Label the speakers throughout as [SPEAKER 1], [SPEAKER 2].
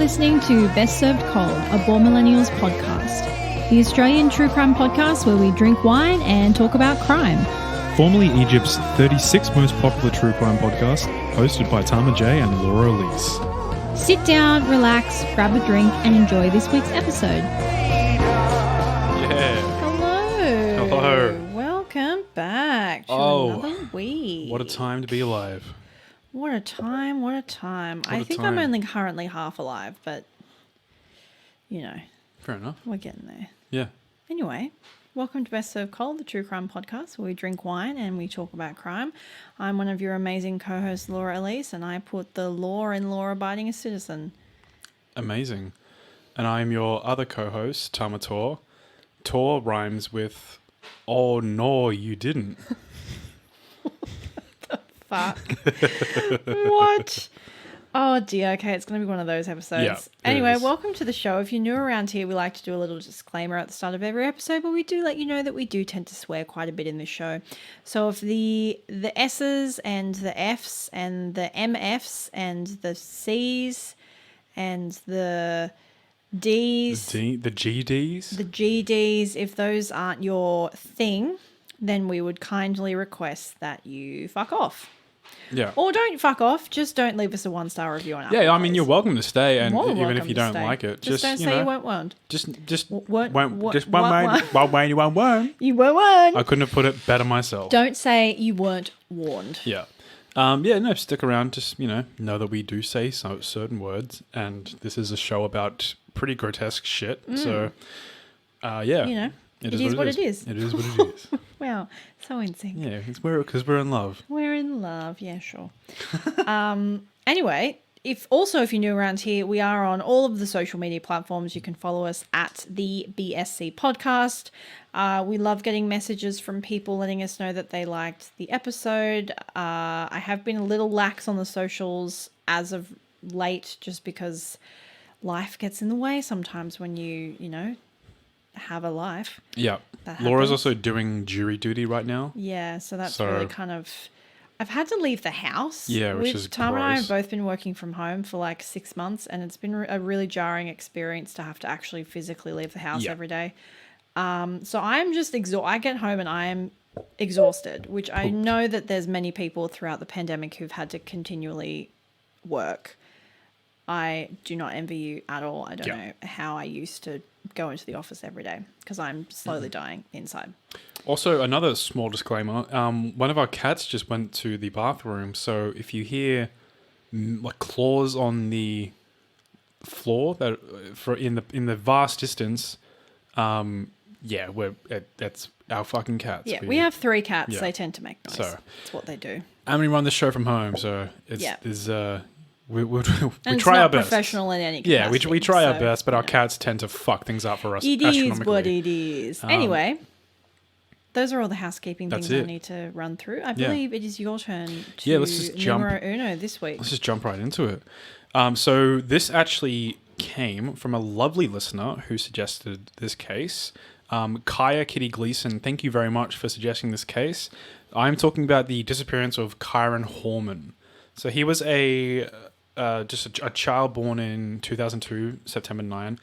[SPEAKER 1] listening to Best Served Cold, a Born Millennials podcast, the Australian true crime podcast where we drink wine and talk about crime.
[SPEAKER 2] Formerly Egypt's 36th most popular true crime podcast, hosted by Tama J and Laura Elise.
[SPEAKER 1] Sit down, relax, grab a drink, and enjoy this week's episode.
[SPEAKER 2] Yeah.
[SPEAKER 1] Hello.
[SPEAKER 2] Hello.
[SPEAKER 1] Welcome back to another week.
[SPEAKER 2] What a time to be alive.
[SPEAKER 1] What a time, what a time. I think
[SPEAKER 2] time.
[SPEAKER 1] I'm only currently half alive, but, you know.
[SPEAKER 2] Fair enough.
[SPEAKER 1] We're getting there.
[SPEAKER 2] Yeah.
[SPEAKER 1] Anyway, welcome to Best Served Cold, the true crime podcast where we drink wine and we talk about crime. I'm one of your amazing co-hosts, Laura Elise, and I put the law in law-abiding a citizen.
[SPEAKER 2] Amazing. And I'm your other co-host, Tama Tor. Tor rhymes with, oh no, you didn't.
[SPEAKER 1] Fuck. What? Oh dear. Okay, it's going to be one of those episodes.
[SPEAKER 2] Yeah,
[SPEAKER 1] anyway, welcome to the show. If you're new around here, we like to do a little disclaimer at the start of every episode, but we do let you know that we do tend to swear quite a bit in this show. So if the S's and the F's and the MF's and the C's and the D's,
[SPEAKER 2] the GDs,
[SPEAKER 1] the GDs, if those aren't your thing, then we would kindly request that you fuck off.
[SPEAKER 2] Yeah.
[SPEAKER 1] Or don't fuck off. Just don't leave us a 1-star review on Apple.
[SPEAKER 2] Yeah, I mean, you're welcome to stay, and
[SPEAKER 1] More
[SPEAKER 2] even if
[SPEAKER 1] welcome
[SPEAKER 2] you
[SPEAKER 1] to
[SPEAKER 2] don't
[SPEAKER 1] stay.
[SPEAKER 2] like it,
[SPEAKER 1] Just don't say you won't want.
[SPEAKER 2] Just
[SPEAKER 1] Won't-
[SPEAKER 2] one
[SPEAKER 1] what-
[SPEAKER 2] way,
[SPEAKER 1] what-
[SPEAKER 2] you won't.
[SPEAKER 1] You won't want.
[SPEAKER 2] I couldn't have put it better myself.
[SPEAKER 1] Don't say you weren't warned.
[SPEAKER 2] Yeah. Yeah, no, stick around. Just, know that we do say certain words, and this is a show about pretty grotesque shit. So, yeah.
[SPEAKER 1] It is what it is.
[SPEAKER 2] It is what it is.
[SPEAKER 1] Wow, so in sync.
[SPEAKER 2] Yeah, because we're in love.
[SPEAKER 1] We're in love. Yeah, sure. Anyway, if you're new around here, we are on all of the social media platforms. You can follow us at the BSC podcast. We love getting messages from people letting us know that they liked the episode. I have been a little lax on the socials as of late just because life gets in the way sometimes when you have a life.
[SPEAKER 2] Yeah. Laura's also doing jury duty right now.
[SPEAKER 1] Yeah, so that's really kind of... I've had to leave the house.
[SPEAKER 2] Yeah, which is
[SPEAKER 1] Tama and I
[SPEAKER 2] gross.
[SPEAKER 1] have both been working from home for like 6 months, and it's been a really jarring experience to have to actually physically leave the house every day. So I'm just I get home and I am exhausted, which I know that there's many people throughout the pandemic who've had to continually work. I do not envy you at all. I don't know how I used to go into the office every day because I'm slowly dying inside.
[SPEAKER 2] Also, another small disclaimer. One of our cats just went to the bathroom, so if you hear like claws on the floor in the vast distance, that's our fucking cats.
[SPEAKER 1] Yeah, we have 3 cats.
[SPEAKER 2] Yeah.
[SPEAKER 1] They tend to make noise.
[SPEAKER 2] So,
[SPEAKER 1] that's what they do.
[SPEAKER 2] And we run the show from home, so we
[SPEAKER 1] And it's
[SPEAKER 2] try
[SPEAKER 1] not
[SPEAKER 2] our best.
[SPEAKER 1] professional in any capacity.
[SPEAKER 2] Yeah, we try our best, but our cats tend to fuck things up for us.
[SPEAKER 1] It is
[SPEAKER 2] astronomically.
[SPEAKER 1] what it is. Anyway, those are all the housekeeping
[SPEAKER 2] That's
[SPEAKER 1] things I
[SPEAKER 2] it.
[SPEAKER 1] need to run through. I believe it is your turn to
[SPEAKER 2] let's just jump.
[SPEAKER 1] numero uno this week.
[SPEAKER 2] Let's just jump right into it. So this actually came from a lovely listener who suggested this case. Kaya Kitty Gleason, thank you very much for suggesting this case. I'm talking about the disappearance of Kyron Horman. So he was just a child born in 2002, September 9.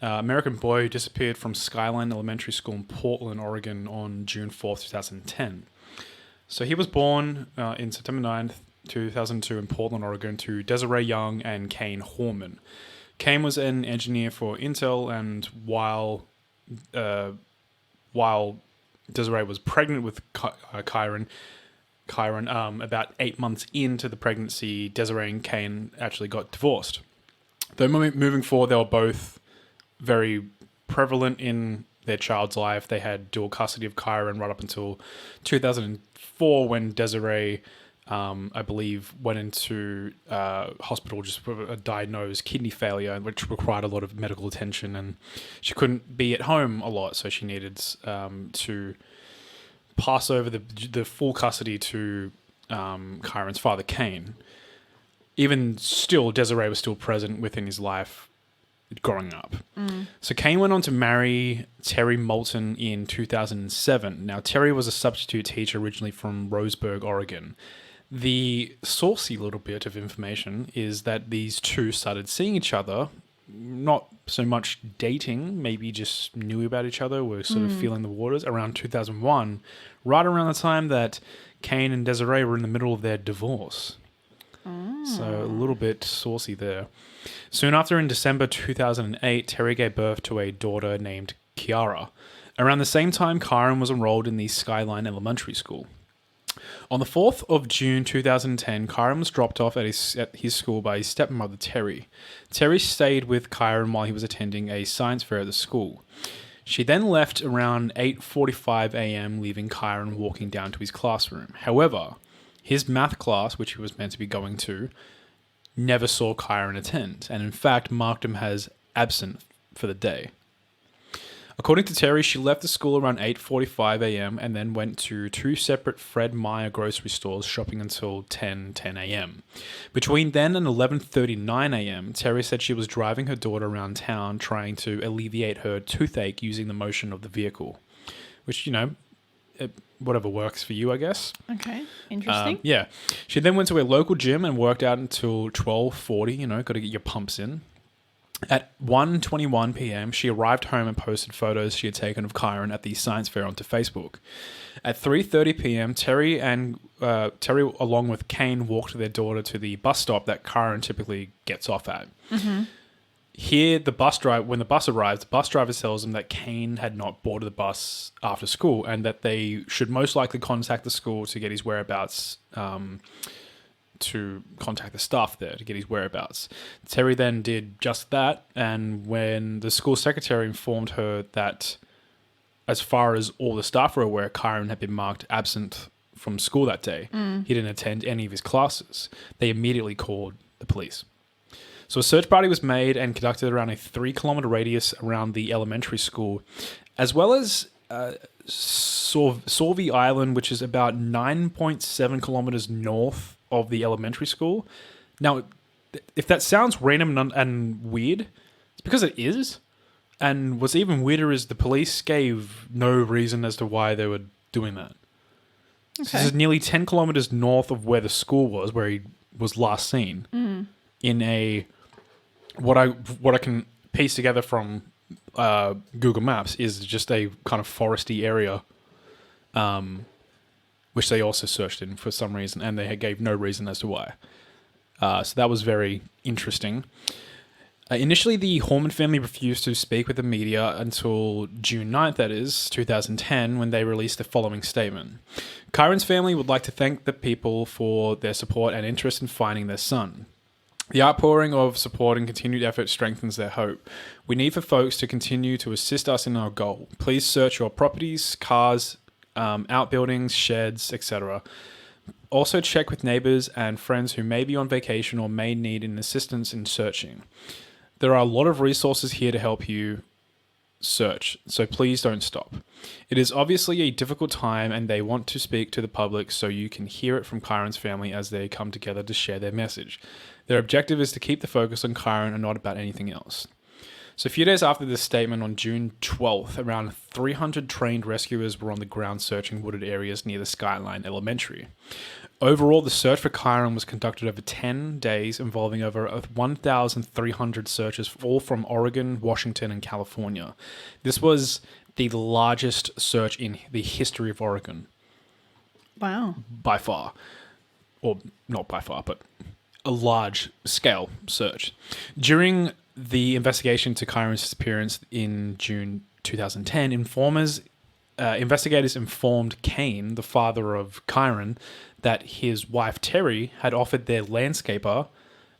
[SPEAKER 2] American boy who disappeared from Skyline Elementary School in Portland, Oregon on June 4th, 2010. So he was born in September 9th, 2002 in Portland, Oregon to Desiree Young and Kane Horman. Kane was an engineer for Intel, and while Desiree was pregnant with Kyron, about 8 months into the pregnancy, Desiree and Kane actually got divorced. Though moving forward, they were both very prevalent in their child's life. They had dual custody of Kyron right up until 2004 when Desiree, I believe, went into hospital just with a diagnosed kidney failure, which required a lot of medical attention, and she couldn't be at home a lot, so she needed to pass over the full custody to Kyron's father, Kane. Even still, Desiree was still present within his life growing up. So Kane went on to marry Terry Moulton in 2007. Now, Terry was a substitute teacher originally from Roseburg, Oregon. The saucy little bit of information is that these two started seeing each other, not so much dating, maybe just knew about each other, were sort of feeling the waters around 2001, right around the time that Kane and Desiree were in the middle of their divorce. So a little bit saucy there. Soon after, in December 2008, Terry gave birth to a daughter named Kiara. Around the same time, Kyron was enrolled in the Skyline Elementary School. On the 4th of June 2010, Kyron was dropped off at his school by his stepmother, Terry. Terry stayed with Kyron while he was attending a science fair at the school. She then left around 8:45 a.m., leaving Kyron walking down to his classroom. However, his math class, which he was meant to be going to, never saw Kyron attend, and in fact marked him as absent for the day. According to Terry, she left the school around 8:45 a.m. and then went to two separate Fred Meyer grocery stores shopping until 10 a.m. Between then and 11:39 a.m., Terry said she was driving her daughter around town trying to alleviate her toothache using the motion of the vehicle, which, whatever works for you, I guess.
[SPEAKER 1] Okay, interesting.
[SPEAKER 2] Yeah. She then went to a local gym and worked out until 12:40, got to get your pumps in. At 1:21 p.m., she arrived home and posted photos she had taken of Kyron at the science fair onto Facebook. At 3:30 p.m., Terry, along with Kane, walked their daughter to the bus stop that Kyron typically gets off at. Mm-hmm. Here, when the bus arrives, the bus driver tells them that Kane had not boarded the bus after school and that they should most likely contact the school to get his whereabouts, to contact the staff there to get his whereabouts. Terry then did just that, and when the school secretary informed her that, as far as all the staff were aware, Kyron had been marked absent from school that day. He didn't attend any of his classes. They immediately called the police. So a search party was made and conducted around a 3-kilometer radius around the elementary school, as well as Sorvey Island, which is about 9.7 kilometers north of the elementary school. Now, if that sounds random and weird, it's because it is. And what's even weirder is the police gave no reason as to why they were doing that. Okay. So this is nearly 10 kilometers north of where the school was, where he was last seen, in a what I can piece together from Google Maps is just a kind of foresty area, which they also searched in for some reason, and they gave no reason as to why. So that was very interesting. Initially, the Horman family refused to speak with the media until June 9th, that is, 2010, when they released the following statement. Kyron's family would like to thank the people for their support and interest in finding their son. The outpouring of support and continued effort strengthens their hope. We need for folks to continue to assist us in our goal. Please search your properties, cars, outbuildings, sheds, etc. Also check with neighbors and friends who may be on vacation or may need an assistance in searching. There are a lot of resources here to help you search, so please don't stop. It is obviously a difficult time and they want to speak to the public so you can hear it from Kyron's family as they come together to share their message. Their objective is to keep the focus on Kyron and not about anything else. So a few days after this statement, on June 12th, around 300 trained rescuers were on the ground searching wooded areas near the Skyline Elementary. Overall, the search for Kyron was conducted over 10 days, involving over 1,300 searches, all from Oregon, Washington, and California. This was the largest search in the history of Oregon.
[SPEAKER 1] Wow.
[SPEAKER 2] By far. Or not by far, but a large-scale search. During the investigation to Kyron's disappearance in June 2010, investigators informed Kane, the father of Kyron, that his wife Terry had offered their landscaper,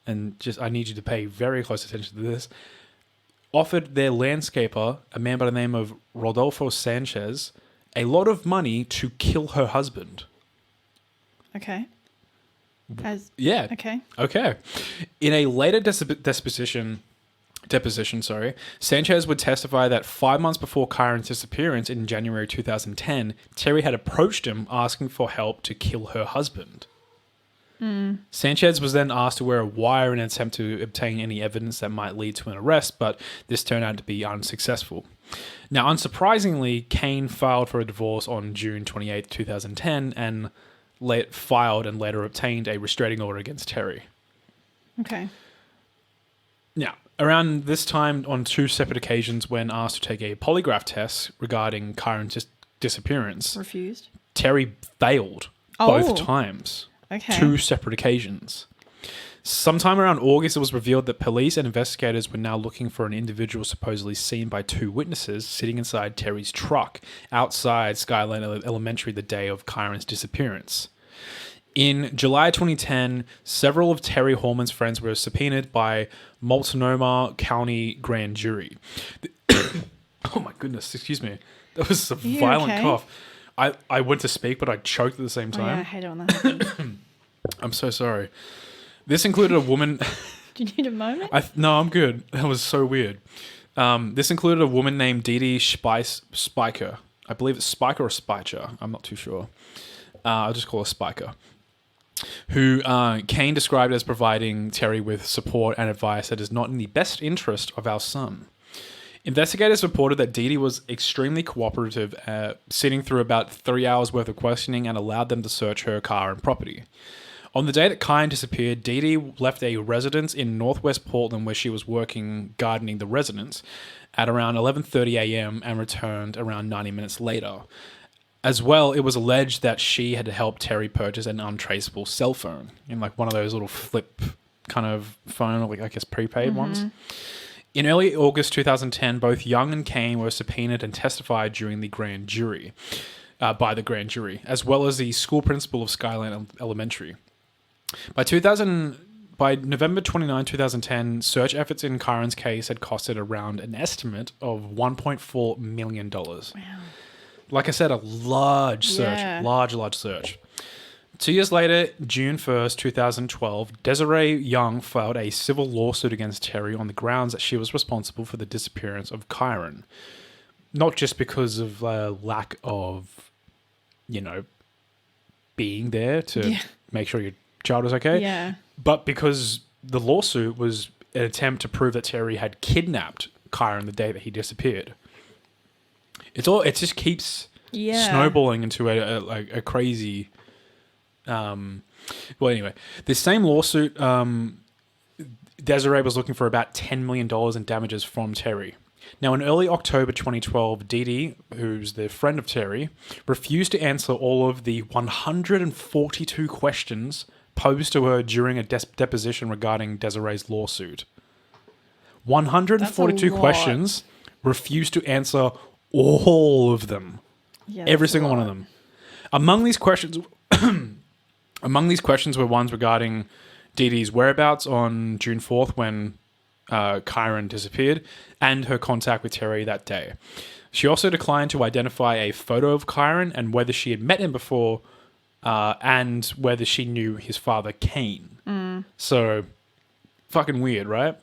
[SPEAKER 2] and I need you to pay very close attention to this, offered their landscaper, a man by the name of Rodolfo Sanchez, a lot of money to kill her husband.
[SPEAKER 1] Okay.
[SPEAKER 2] Yeah.
[SPEAKER 1] Okay.
[SPEAKER 2] In a later deposition, Sanchez would testify that 5 months before Kyron's disappearance in January 2010, Terry had approached him asking for help to kill her husband. Sanchez was then asked to wear a wire in an attempt to obtain any evidence that might lead to an arrest, but this turned out to be unsuccessful. Now, unsurprisingly, Kane filed for a divorce on June 28, 2010, and filed and later obtained a restraining order against Terry.
[SPEAKER 1] Okay.
[SPEAKER 2] Now, around this time, on 2 separate occasions, when asked to take a polygraph test regarding Kyron's disappearance,
[SPEAKER 1] Refused.
[SPEAKER 2] Terry failed both times.
[SPEAKER 1] Okay.
[SPEAKER 2] 2 separate occasions. Sometime around August, it was revealed that police and investigators were now looking for an individual supposedly seen by 2 witnesses sitting inside Terry's truck outside Skyline Elementary the day of Kyron's disappearance. In July 2010, several of Terry Horman's friends were subpoenaed by Multnomah County Grand Jury. Oh my goodness, excuse me. That was a violent cough. I went to speak, but I choked at the same time.
[SPEAKER 1] Oh, yeah, I hate it when that happens.
[SPEAKER 2] I'm so sorry. This included a woman...
[SPEAKER 1] Do you need a moment?
[SPEAKER 2] No, I'm good. That was so weird. This included a woman named Dee Dee Spiker. I believe it's Spiker or Spicher. I'm not too sure. I'll just call her Spiker. Who Kane described as providing Terry with support and advice that is not in the best interest of our son. Investigators reported that Dee Dee was extremely cooperative, sitting through about 3 hours worth of questioning and allowed them to search her car and property. On the day that Kyron disappeared, Dee Dee left a residence in northwest Portland where she was working gardening the residence at around 11:30 a.m. and returned around 90 minutes later. As well, it was alleged that she had helped Terry purchase an untraceable cell phone in like one of those little flip kind of phone, like I guess prepaid ones. In early August 2010, both Young and Kane were subpoenaed and testified during the grand jury, by the grand jury, as well as the school principal of Skyline Elementary. By November 29, 2010, search efforts in Kyron's case had costed around an estimate of $1.4 million. Wow. Like I said, a large search, large search. 2 years later, June 1st, 2012, Desiree Young filed a civil lawsuit against Terry on the grounds that she was responsible for the disappearance of Kyron. Not just because of lack of, being there to make sure your child was okay, but because the lawsuit was an attempt to prove that Terry had kidnapped Kyron the day that he disappeared. It just keeps snowballing into a crazy. Well, anyway, this same lawsuit, Desiree was looking for about $10 million in damages from Terry. Now, in early October 2012, Dee Dee, who's the friend of Terry, refused to answer all of the 142 questions posed to her during a deposition regarding Desiree's lawsuit. 142 questions, refused to answer all of them. Yeah, every single one of them. Among these questions were ones regarding Dee Dee's whereabouts on June 4th when Kyron disappeared and her contact with Terry that day. She also declined to identify a photo of Kyron and whether she had met him before and whether she knew his father, Kane. So, fucking weird, right?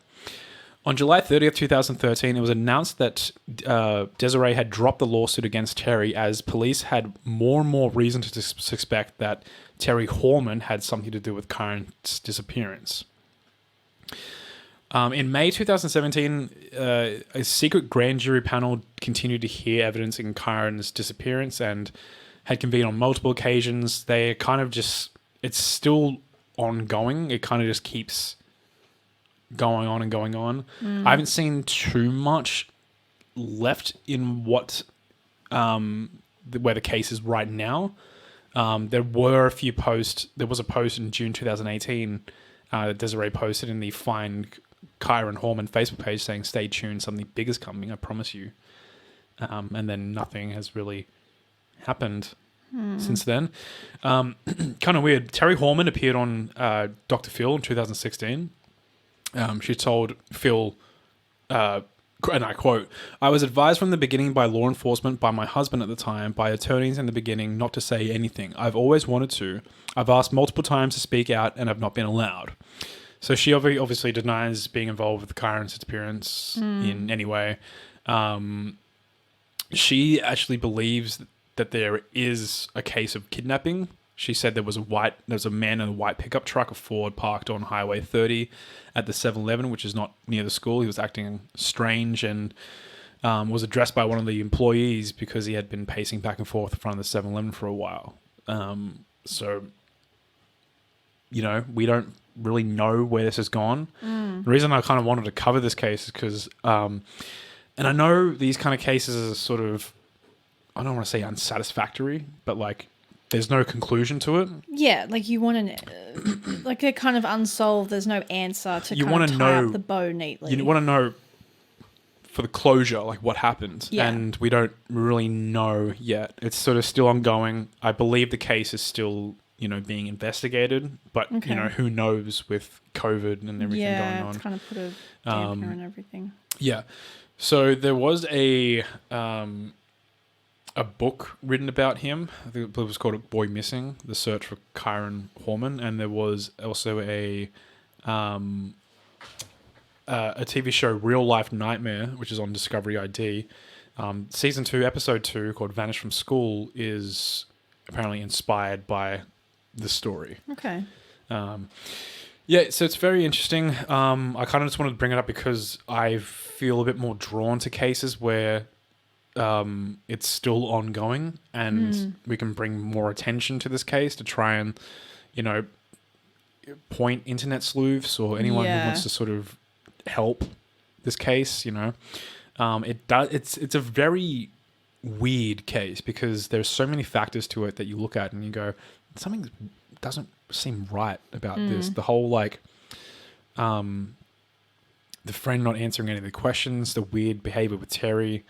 [SPEAKER 2] On July 30th, 2013, it was announced that Desiree had dropped the lawsuit against Terry as police had more and more reason to suspect that Terry Horman had something to do with Kyron's disappearance. In May 2017, a secret grand jury panel continued to hear evidence in Kyron's disappearance and had convened on multiple occasions. They kind of just... It's still ongoing. It kind of just keeps going on and going on. I haven't seen too much left in what where the case is right now. There were a few posts. There was a post in June 2018 that Desiree posted in the Find Kyron Horman Facebook page saying, "Stay tuned, something big is coming, I promise you." And then nothing has really happened since then. Kind of weird. Terry Horman appeared on Dr. Phil in 2016. She told Phil, and I quote, "I was advised from the beginning by law enforcement, by my husband at the time, by attorneys in the beginning not to say anything. I've always wanted to. I've asked multiple times to speak out and have not been allowed." So she obviously denies being involved with Kyron's disappearance in any way. She actually believes that there is a case of kidnapping. She said there was a man in a white pickup truck, a Ford, parked on Highway 30 at the 7-Eleven, which is not near the school. He was acting strange and was addressed by one of the employees because he had been pacing back and forth in front of the 7-Eleven for a while. So, we don't really know where this has gone. The reason I kind of wanted to cover this case is because, and I know these kind of cases are sort of, I don't want to say unsatisfactory, but like there's no conclusion to it.
[SPEAKER 1] Yeah, like you want to, like they're kind of unsolved. There's no answer to kind of tie up the bow neatly.
[SPEAKER 2] You want to know for the closure, like what happened.
[SPEAKER 1] Yeah.
[SPEAKER 2] And we don't really know yet. It's sort of still ongoing. I believe the case is still, being investigated, but, who knows with COVID and everything going on.
[SPEAKER 1] Yeah, it's kind of put a dampener on everything.
[SPEAKER 2] Yeah. So there was a book written about him. I think it was called Boy Missing, The Search for Kyron Horman. And there was also a TV show, Real Life Nightmare, which is on Discovery ID. Season 2, episode 2, called Vanish from School, is apparently inspired by the story.
[SPEAKER 1] Okay.
[SPEAKER 2] Yeah, so it's very interesting. I kind of just wanted to bring it up because I feel a bit more drawn to cases where it's still ongoing and we can bring more attention to this case to try and, point internet sleuths or anyone who wants to sort of help this case, It's a very weird case because there's so many factors to it that you look at and you go, something doesn't seem right about this. The whole the friend not answering any of the questions, the weird behavior with Terry,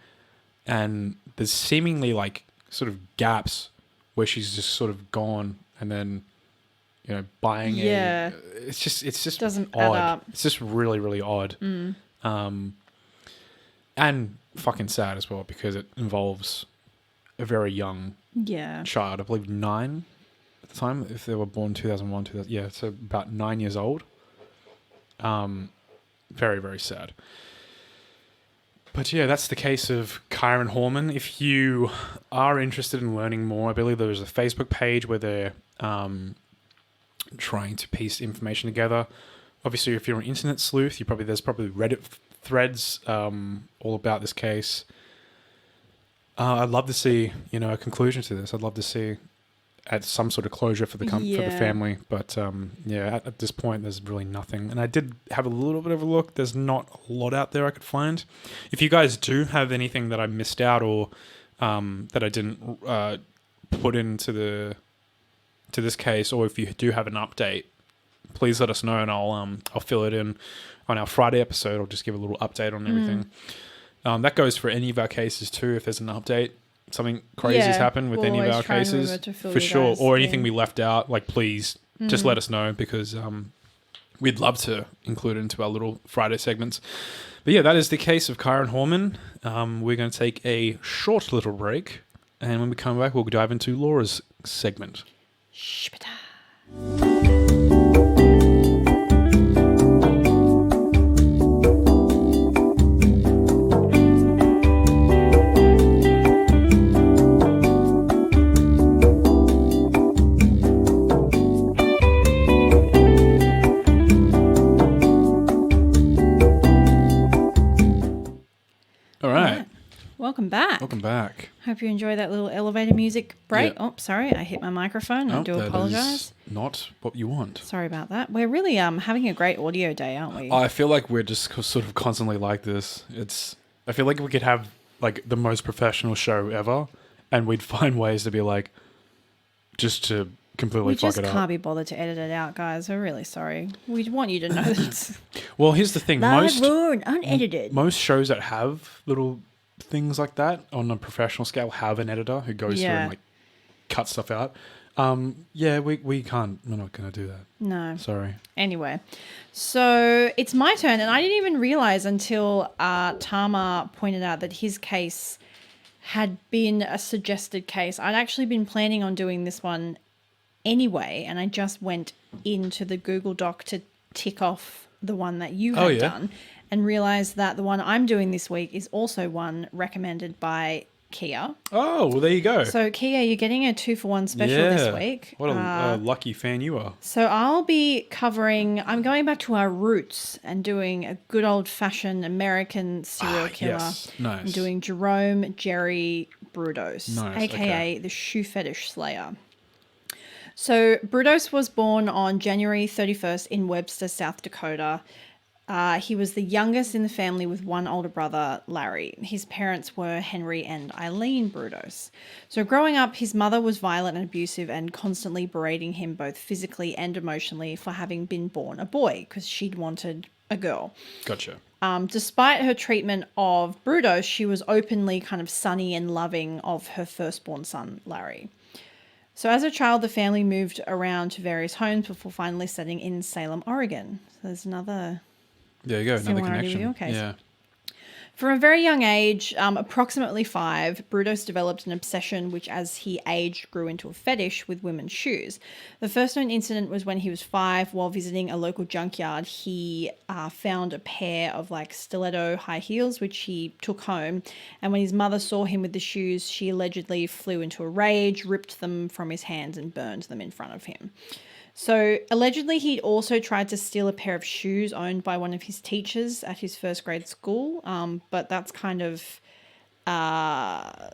[SPEAKER 2] and there's seemingly like sort of gaps where she's just sort of gone and then buying it's just
[SPEAKER 1] doesn't
[SPEAKER 2] odd.
[SPEAKER 1] add up.
[SPEAKER 2] It's just really, really odd. And fucking sad as well because it involves a very young child. I believe 9 at the time, if they were born 2001, 2000. Yeah, so about 9 years old. Very, very sad. But yeah, that's the case of Kyron Horman. If you are interested in learning more, I believe there's a Facebook page where they're trying to piece information together. Obviously, if you're an internet sleuth, there's probably Reddit threads all about this case. I'd love to see a conclusion to this. I'd love to see at some sort of closure for the for the family. But at this point, there's really nothing. And I did have a little bit of a look. There's not a lot out there I could find. If you guys do have anything that I missed out or that I didn't put into this case, or if you do have an update, please let us know and I'll fill it in on our Friday episode. I'll just give a little update on everything. That goes for any of our cases too. If there's an update, something crazy has happened with any of our cases, for sure, or anything we left out, like please just let us know because we'd love to include it into our little Friday segments. But yeah, that is the case of Kyron Horman. We're going to take a short little break, and when we come back, we'll dive into Laura's segment.
[SPEAKER 1] Welcome back.
[SPEAKER 2] Welcome back.
[SPEAKER 1] Hope you enjoy that little elevator music break.
[SPEAKER 2] Yeah.
[SPEAKER 1] Oh, sorry, I hit my microphone. I do apologise.
[SPEAKER 2] Not what you want.
[SPEAKER 1] Sorry about that. We're really having a great audio day, aren't we?
[SPEAKER 2] I feel like we're just sort of constantly like this. I feel like we could have like the most professional show ever, and we'd find ways to be like, just to completely fuck it up.
[SPEAKER 1] We just can't be bothered to edit it out, guys. We're really sorry. We want you to know that.
[SPEAKER 2] Well, here's the thing.
[SPEAKER 1] Live, raw, and unedited.
[SPEAKER 2] Most shows that have little things like that on a professional scale have an editor who goes through and like cut stuff out. We can't. We're not going to do that.
[SPEAKER 1] No.
[SPEAKER 2] Sorry.
[SPEAKER 1] Anyway, so it's my turn, and I didn't even realize until Tama pointed out that his case had been a suggested case. I'd actually been planning on doing this one anyway, and I just went into the Google Doc to tick off the one that you had done and realized that the one I'm doing this week is also one recommended by Kia.
[SPEAKER 2] Oh, well, there you go.
[SPEAKER 1] So, Kia, you're getting a 2-for-1 special this week.
[SPEAKER 2] What a lucky fan you are.
[SPEAKER 1] So, I'm going back to our roots and doing a good old-fashioned American serial killer.
[SPEAKER 2] Yes, nice.
[SPEAKER 1] I'm doing Jerry Brudos,
[SPEAKER 2] nice.
[SPEAKER 1] a.k.a. the Shoe Fetish Slayer. So Brudos was born on January 31st in Webster, South Dakota. He was the youngest in the family with one older brother, Larry. His parents were Henry and Eileen Brudos. So growing up, his mother was violent and abusive and constantly berating him both physically and emotionally for having been born a boy because she'd wanted a girl.
[SPEAKER 2] Gotcha.
[SPEAKER 1] Despite her treatment of Brudos, she was openly kind of sunny and loving of her firstborn son, Larry. So as a child, the family moved around to various homes before finally settling in Salem, Oregon. So there's another...
[SPEAKER 2] There you go, another
[SPEAKER 1] similarity
[SPEAKER 2] connection.
[SPEAKER 1] with your case.
[SPEAKER 2] Yeah.
[SPEAKER 1] From a very young age, approximately 5, Brudos developed an obsession which, as he aged, grew into a fetish with women's shoes. The first known incident was when he was 5. While visiting a local junkyard, he found a pair of stiletto high heels, which he took home. And when his mother saw him with the shoes, she allegedly flew into a rage, ripped them from his hands and burned them in front of him. So allegedly he'd also tried to steal a pair of shoes owned by one of his teachers at his first grade school, but that's kind of not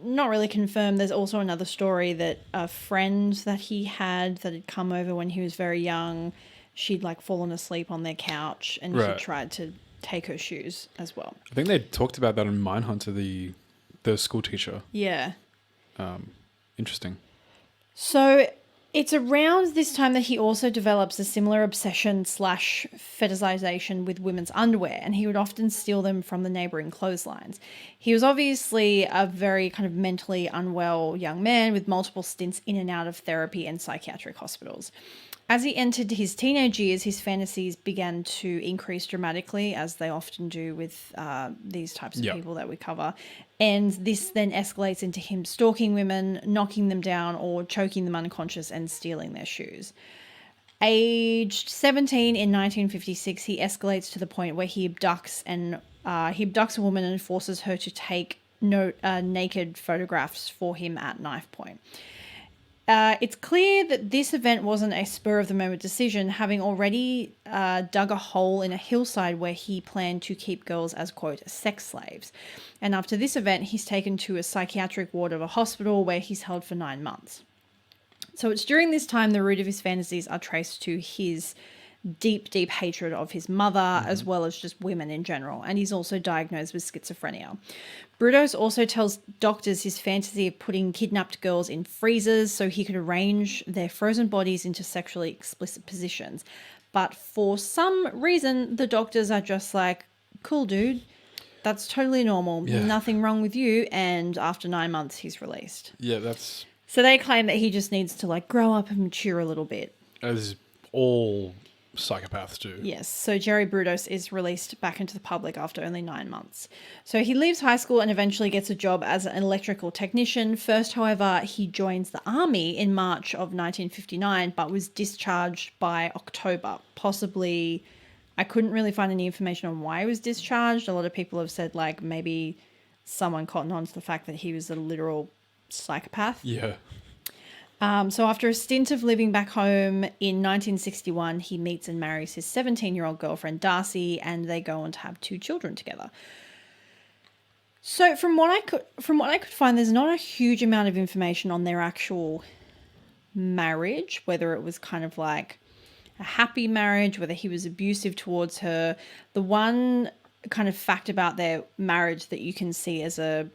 [SPEAKER 1] really confirmed. There's also another story that a friend that he had that had come over when he was very young, she'd fallen asleep on their couch and he tried to take her shoes as well.
[SPEAKER 2] I think they talked about that in Mindhunter, the school teacher.
[SPEAKER 1] Yeah.
[SPEAKER 2] Interesting.
[SPEAKER 1] So... it's around this time that he also develops a similar obsession / fetishization with women's underwear, and he would often steal them from the neighboring clotheslines. He was obviously a very kind of mentally unwell young man with multiple stints in and out of therapy and psychiatric hospitals. As he entered his teenage years, his fantasies began to increase dramatically, as they often do with these types of people that we cover. And this then escalates into him stalking women, knocking them down, or choking them unconscious and stealing their shoes. Aged 17 in 1956, he escalates to the point where he abducts a woman and forces her to take naked photographs for him at knife point. It's clear that this event wasn't a spur-of-the-moment decision, having already dug a hole in a hillside where he planned to keep girls as, quote, sex slaves. And after this event, he's taken to a psychiatric ward of a hospital where he's held for 9 months. So it's during this time the root of his fantasies are traced to his deep, deep hatred of his mother, as well as just women in general. And he's also diagnosed with schizophrenia. Brudos also tells doctors his fantasy of putting kidnapped girls in freezers so he could arrange their frozen bodies into sexually explicit positions. But for some reason, the doctors are just like, cool, dude. That's totally normal. Yeah. Nothing wrong with you. And after 9 months, he's released.
[SPEAKER 2] Yeah, that's...
[SPEAKER 1] So they claim that he just needs to grow up and mature a little bit.
[SPEAKER 2] As all psychopaths do.
[SPEAKER 1] Yes. So Jerry Brudos is released back into the public after only 9 months. So he leaves high school and eventually gets a job as an electrical technician. First, however, he joins the army in March of 1959, but was discharged by October. Possibly, I couldn't really find any information on why he was discharged. A lot of people have said maybe someone cottoned on to the fact that he was a literal psychopath.
[SPEAKER 2] Yeah.
[SPEAKER 1] So after a stint of living back home in 1961, he meets and marries his 17-year-old girlfriend, Darcy, and they go on to have 2 children together. So from what I could find, there's not a huge amount of information on their actual marriage, whether it was kind of a happy marriage, whether he was abusive towards her. The one kind of fact about their marriage that you can see as a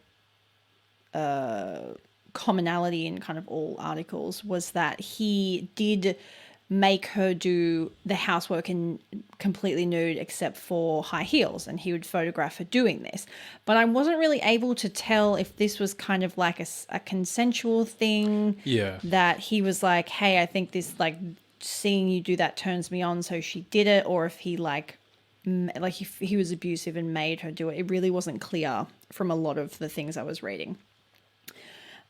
[SPEAKER 1] commonality in kind of all articles was that he did make her do the housework in completely nude except for high heels, and he would photograph her doing this. But I wasn't really able to tell if this was kind of a consensual thing.
[SPEAKER 2] Yeah. That
[SPEAKER 1] he was like, hey, I think this seeing you do that turns me on, so she did it, or if he if he was abusive and made her do it. It really wasn't clear from a lot of the things I was reading.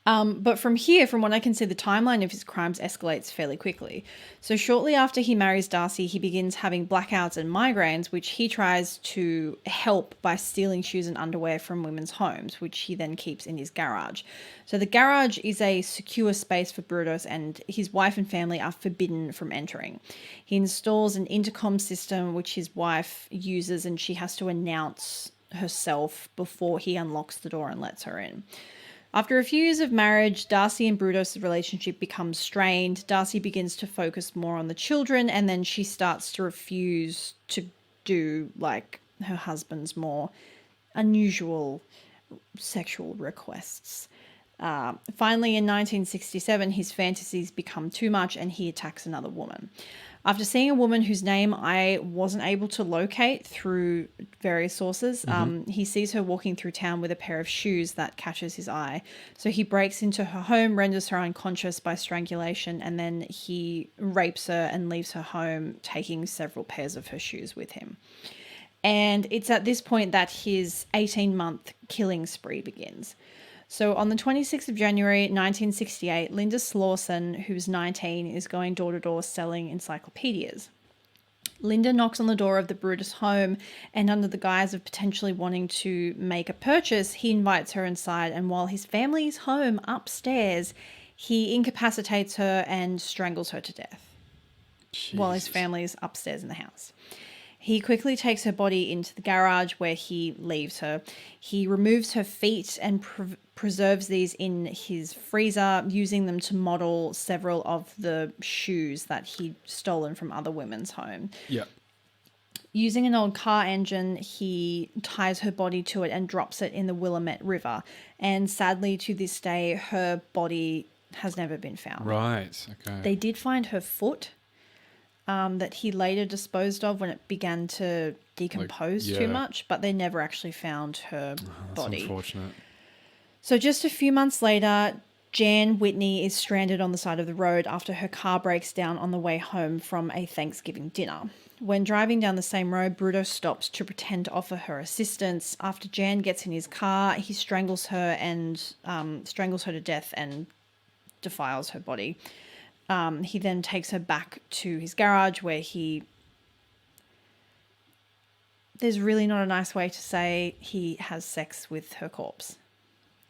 [SPEAKER 1] But from what I can see, the timeline of his crimes escalates fairly quickly. So shortly after he marries Darcy, he begins having blackouts and migraines, which he tries to help by stealing shoes and underwear from women's homes, which he then keeps in his garage. So the garage is a secure space for Brudos, and his wife and family are forbidden from entering. He installs an intercom system, which his wife uses, and she has to announce herself before he unlocks the door and lets her in. After a few years of marriage, Darcy and Brudos' relationship becomes strained. Darcy begins to focus more on the children, and then she starts to refuse to do like her husband's more unusual sexual requests. Finally, in 1967, his fantasies become too much and he attacks another woman. After seeing a woman whose name I wasn't able to locate through various sources, he sees her walking through town with a pair of shoes that catches his eye. So he breaks into her home, renders her unconscious by strangulation, and then he rapes her and leaves her home, taking several pairs of her shoes with him. And it's at this point that his 18-month killing spree begins. So on the 26th of January, 1968, Linda Slauson, who's 19, is going door to door selling encyclopedias. Linda knocks on the door of the Brudos home, and under the guise of potentially wanting to make a purchase, he invites her inside, and while his family is home upstairs, he incapacitates her and strangles her to death. Jesus. While his family is upstairs in the house. He quickly takes her body into the garage where he leaves her. He removes her feet and preserves these in his freezer, using them to model several of the shoes that he'd stolen from other women's home.
[SPEAKER 2] Yeah.
[SPEAKER 1] Using an old car engine, he ties her body to it and drops it in the Willamette River. And sadly, to this day, her body has never been found.
[SPEAKER 2] Right, okay.
[SPEAKER 1] They did find her foot. That he later disposed of when it began to decompose too much, but they never actually found her body.
[SPEAKER 2] That's unfortunate.
[SPEAKER 1] So just a few months later, Jan Whitney is stranded on the side of the road after her car breaks down on the way home from a Thanksgiving dinner. When driving down the same road, Brudos stops to pretend to offer her assistance. After Jan gets in his car, he strangles her to death and defiles her body. He then takes her back to his garage where there's really not a nice way to say he has sex with her corpse.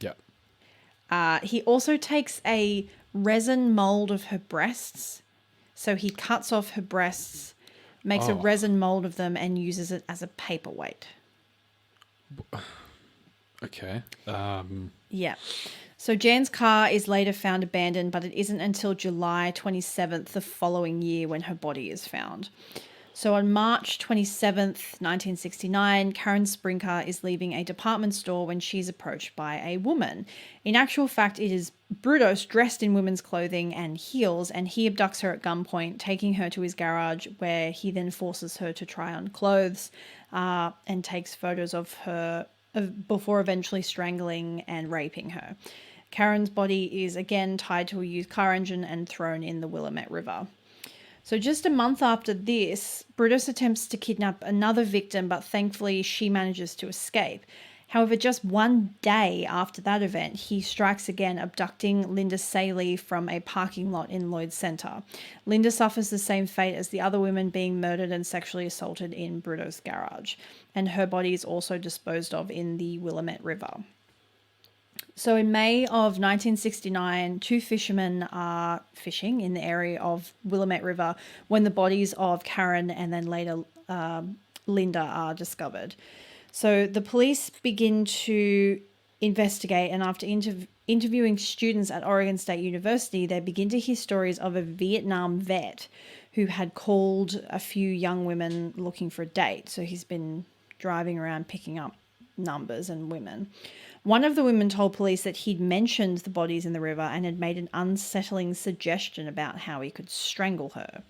[SPEAKER 2] Yeah.
[SPEAKER 1] He also takes a resin mold of her breasts. So he cuts off her breasts, makes a resin mold of them, and uses it as a paperweight.
[SPEAKER 2] Okay.
[SPEAKER 1] Yeah. So Jan's car is later found abandoned, but it isn't until July 27th the following year when her body is found. So on March 27th, 1969, Karen Sprinker is leaving a department store when she's approached by a woman. In actual fact, it is Brudos dressed in women's clothing and heels, and he abducts her at gunpoint, taking her to his garage where he then forces her to try on clothes and takes photos of her before eventually strangling and raping her. Karen's body is again tied to a used car engine and thrown in the Willamette River. So just a month after this, Brudos attempts to kidnap another victim, but thankfully she manages to escape. However, just one day after that event, he strikes again, abducting Linda Saley from a parking lot in Lloyd Center. Linda suffers the same fate as the other women, being murdered and sexually assaulted in Brudos' garage, and her body is also disposed of in the Willamette River. So in May of 1969, two fishermen are fishing in the area of Willamette River when the bodies of Karen and then later Linda are discovered. So the police begin to investigate, and after interviewing students at Oregon State University, they begin to hear stories of a Vietnam vet who had called a few young women looking for a date. So he's been driving around picking up numbers and women. One of the women told police that he'd mentioned the bodies in the river and had made an unsettling suggestion about how he could strangle her.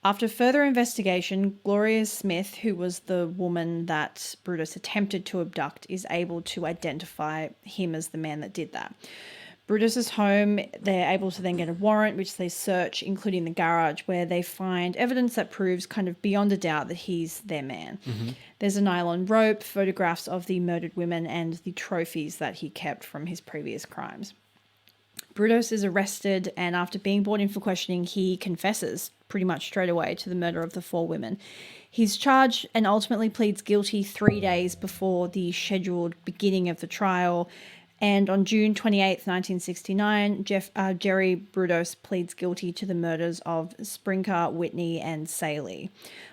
[SPEAKER 1] After further investigation, Gloria Smith, who was the woman that Brudos attempted to abduct, is able to identify him as the man that did that. Brudos' home, they're able to then get a warrant, which they search, including the garage, where they find evidence that proves kind of beyond a doubt that he's their man. Mm-hmm. There's a nylon rope, photographs of the murdered women, and the trophies that he kept from his previous crimes. Brudos is arrested, and after being brought in for questioning, he confesses pretty much straight away to the murder of the four women. He's charged and ultimately pleads guilty 3 days before the scheduled beginning of the trial. And on June 28th, 1969, Jerry Brudos pleads guilty to the murders of Sprinker, Whitney, and Saley.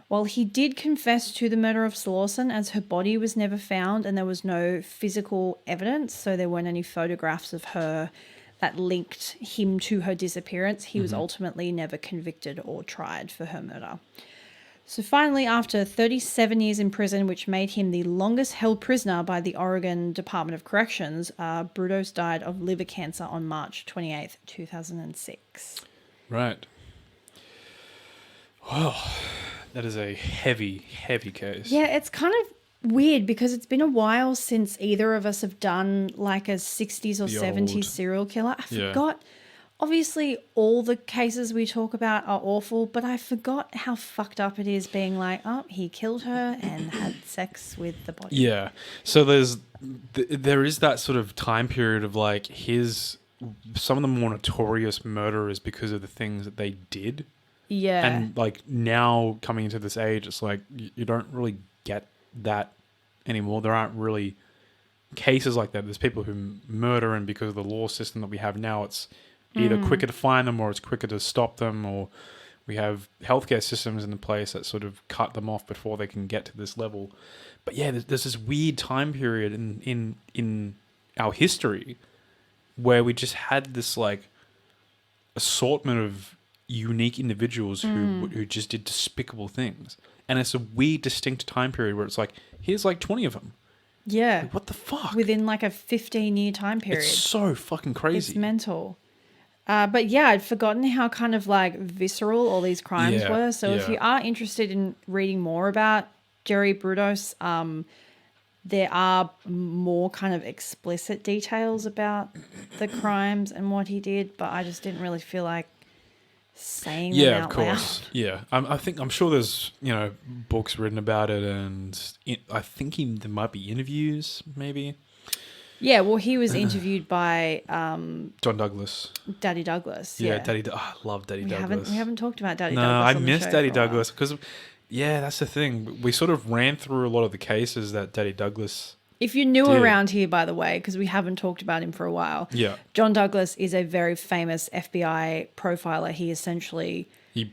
[SPEAKER 1] While he did confess to the murder of Slauson, as her body was never found and there was no physical evidence, so there weren't any photographs of her that linked him to her disappearance, he was ultimately never convicted or tried for her murder. So finally, after 37 years in prison, which made him the longest held prisoner by the Oregon Department of Corrections, Brudos died of liver cancer on March 28th, 2006.
[SPEAKER 2] Right. Well, that is a heavy, heavy case.
[SPEAKER 1] Yeah, it's kind of weird because it's been a while since either of us have done like a 60s or 70s serial killer. I forgot. Obviously, all the cases we talk about are awful, but I forgot how fucked up it is being like, oh, he killed her and had sex with the body.
[SPEAKER 2] Yeah. So there is that sort of time period of like some of the more notorious murderers because of the things that they did.
[SPEAKER 1] Yeah.
[SPEAKER 2] And like now coming into this age, it's like you don't really get that anymore. There aren't really cases like that. There's people who murder, and because of the law system that we have now, it's either quicker to find them or it's quicker to stop them, or we have healthcare systems in place that sort of cut them off before they can get to this level. But yeah, there's this weird time period in our history where we just had this like assortment of unique individuals who just did despicable things. And it's a weird, distinct time period where it's like, here's like 20 of them.
[SPEAKER 1] Yeah.
[SPEAKER 2] Like, what the fuck?
[SPEAKER 1] Within like a 15-year time period.
[SPEAKER 2] It's so fucking crazy.
[SPEAKER 1] It's mental. But yeah, I'd forgotten how kind of like visceral all these crimes were. So if you are interested in reading more about Jerry Brudos, there are more kind of explicit details about the crimes and what he did, but I just didn't really feel like saying them out
[SPEAKER 2] of course.
[SPEAKER 1] loud.
[SPEAKER 2] Yeah, I'm sure there's books written about it, and I think there might be interviews, maybe.
[SPEAKER 1] Yeah, well, he was interviewed by
[SPEAKER 2] John Douglas.
[SPEAKER 1] Daddy Douglas.
[SPEAKER 2] Yeah, Daddy. I love Daddy Douglas.
[SPEAKER 1] We haven't talked about Daddy
[SPEAKER 2] No,
[SPEAKER 1] Douglas.
[SPEAKER 2] I miss Daddy Douglas because, that's the thing. We sort of ran through a lot of the cases that Daddy Douglas.
[SPEAKER 1] If you're new around here, by the way, because we haven't talked about him for a while.
[SPEAKER 2] Yeah.
[SPEAKER 1] John Douglas is a very famous FBI profiler. He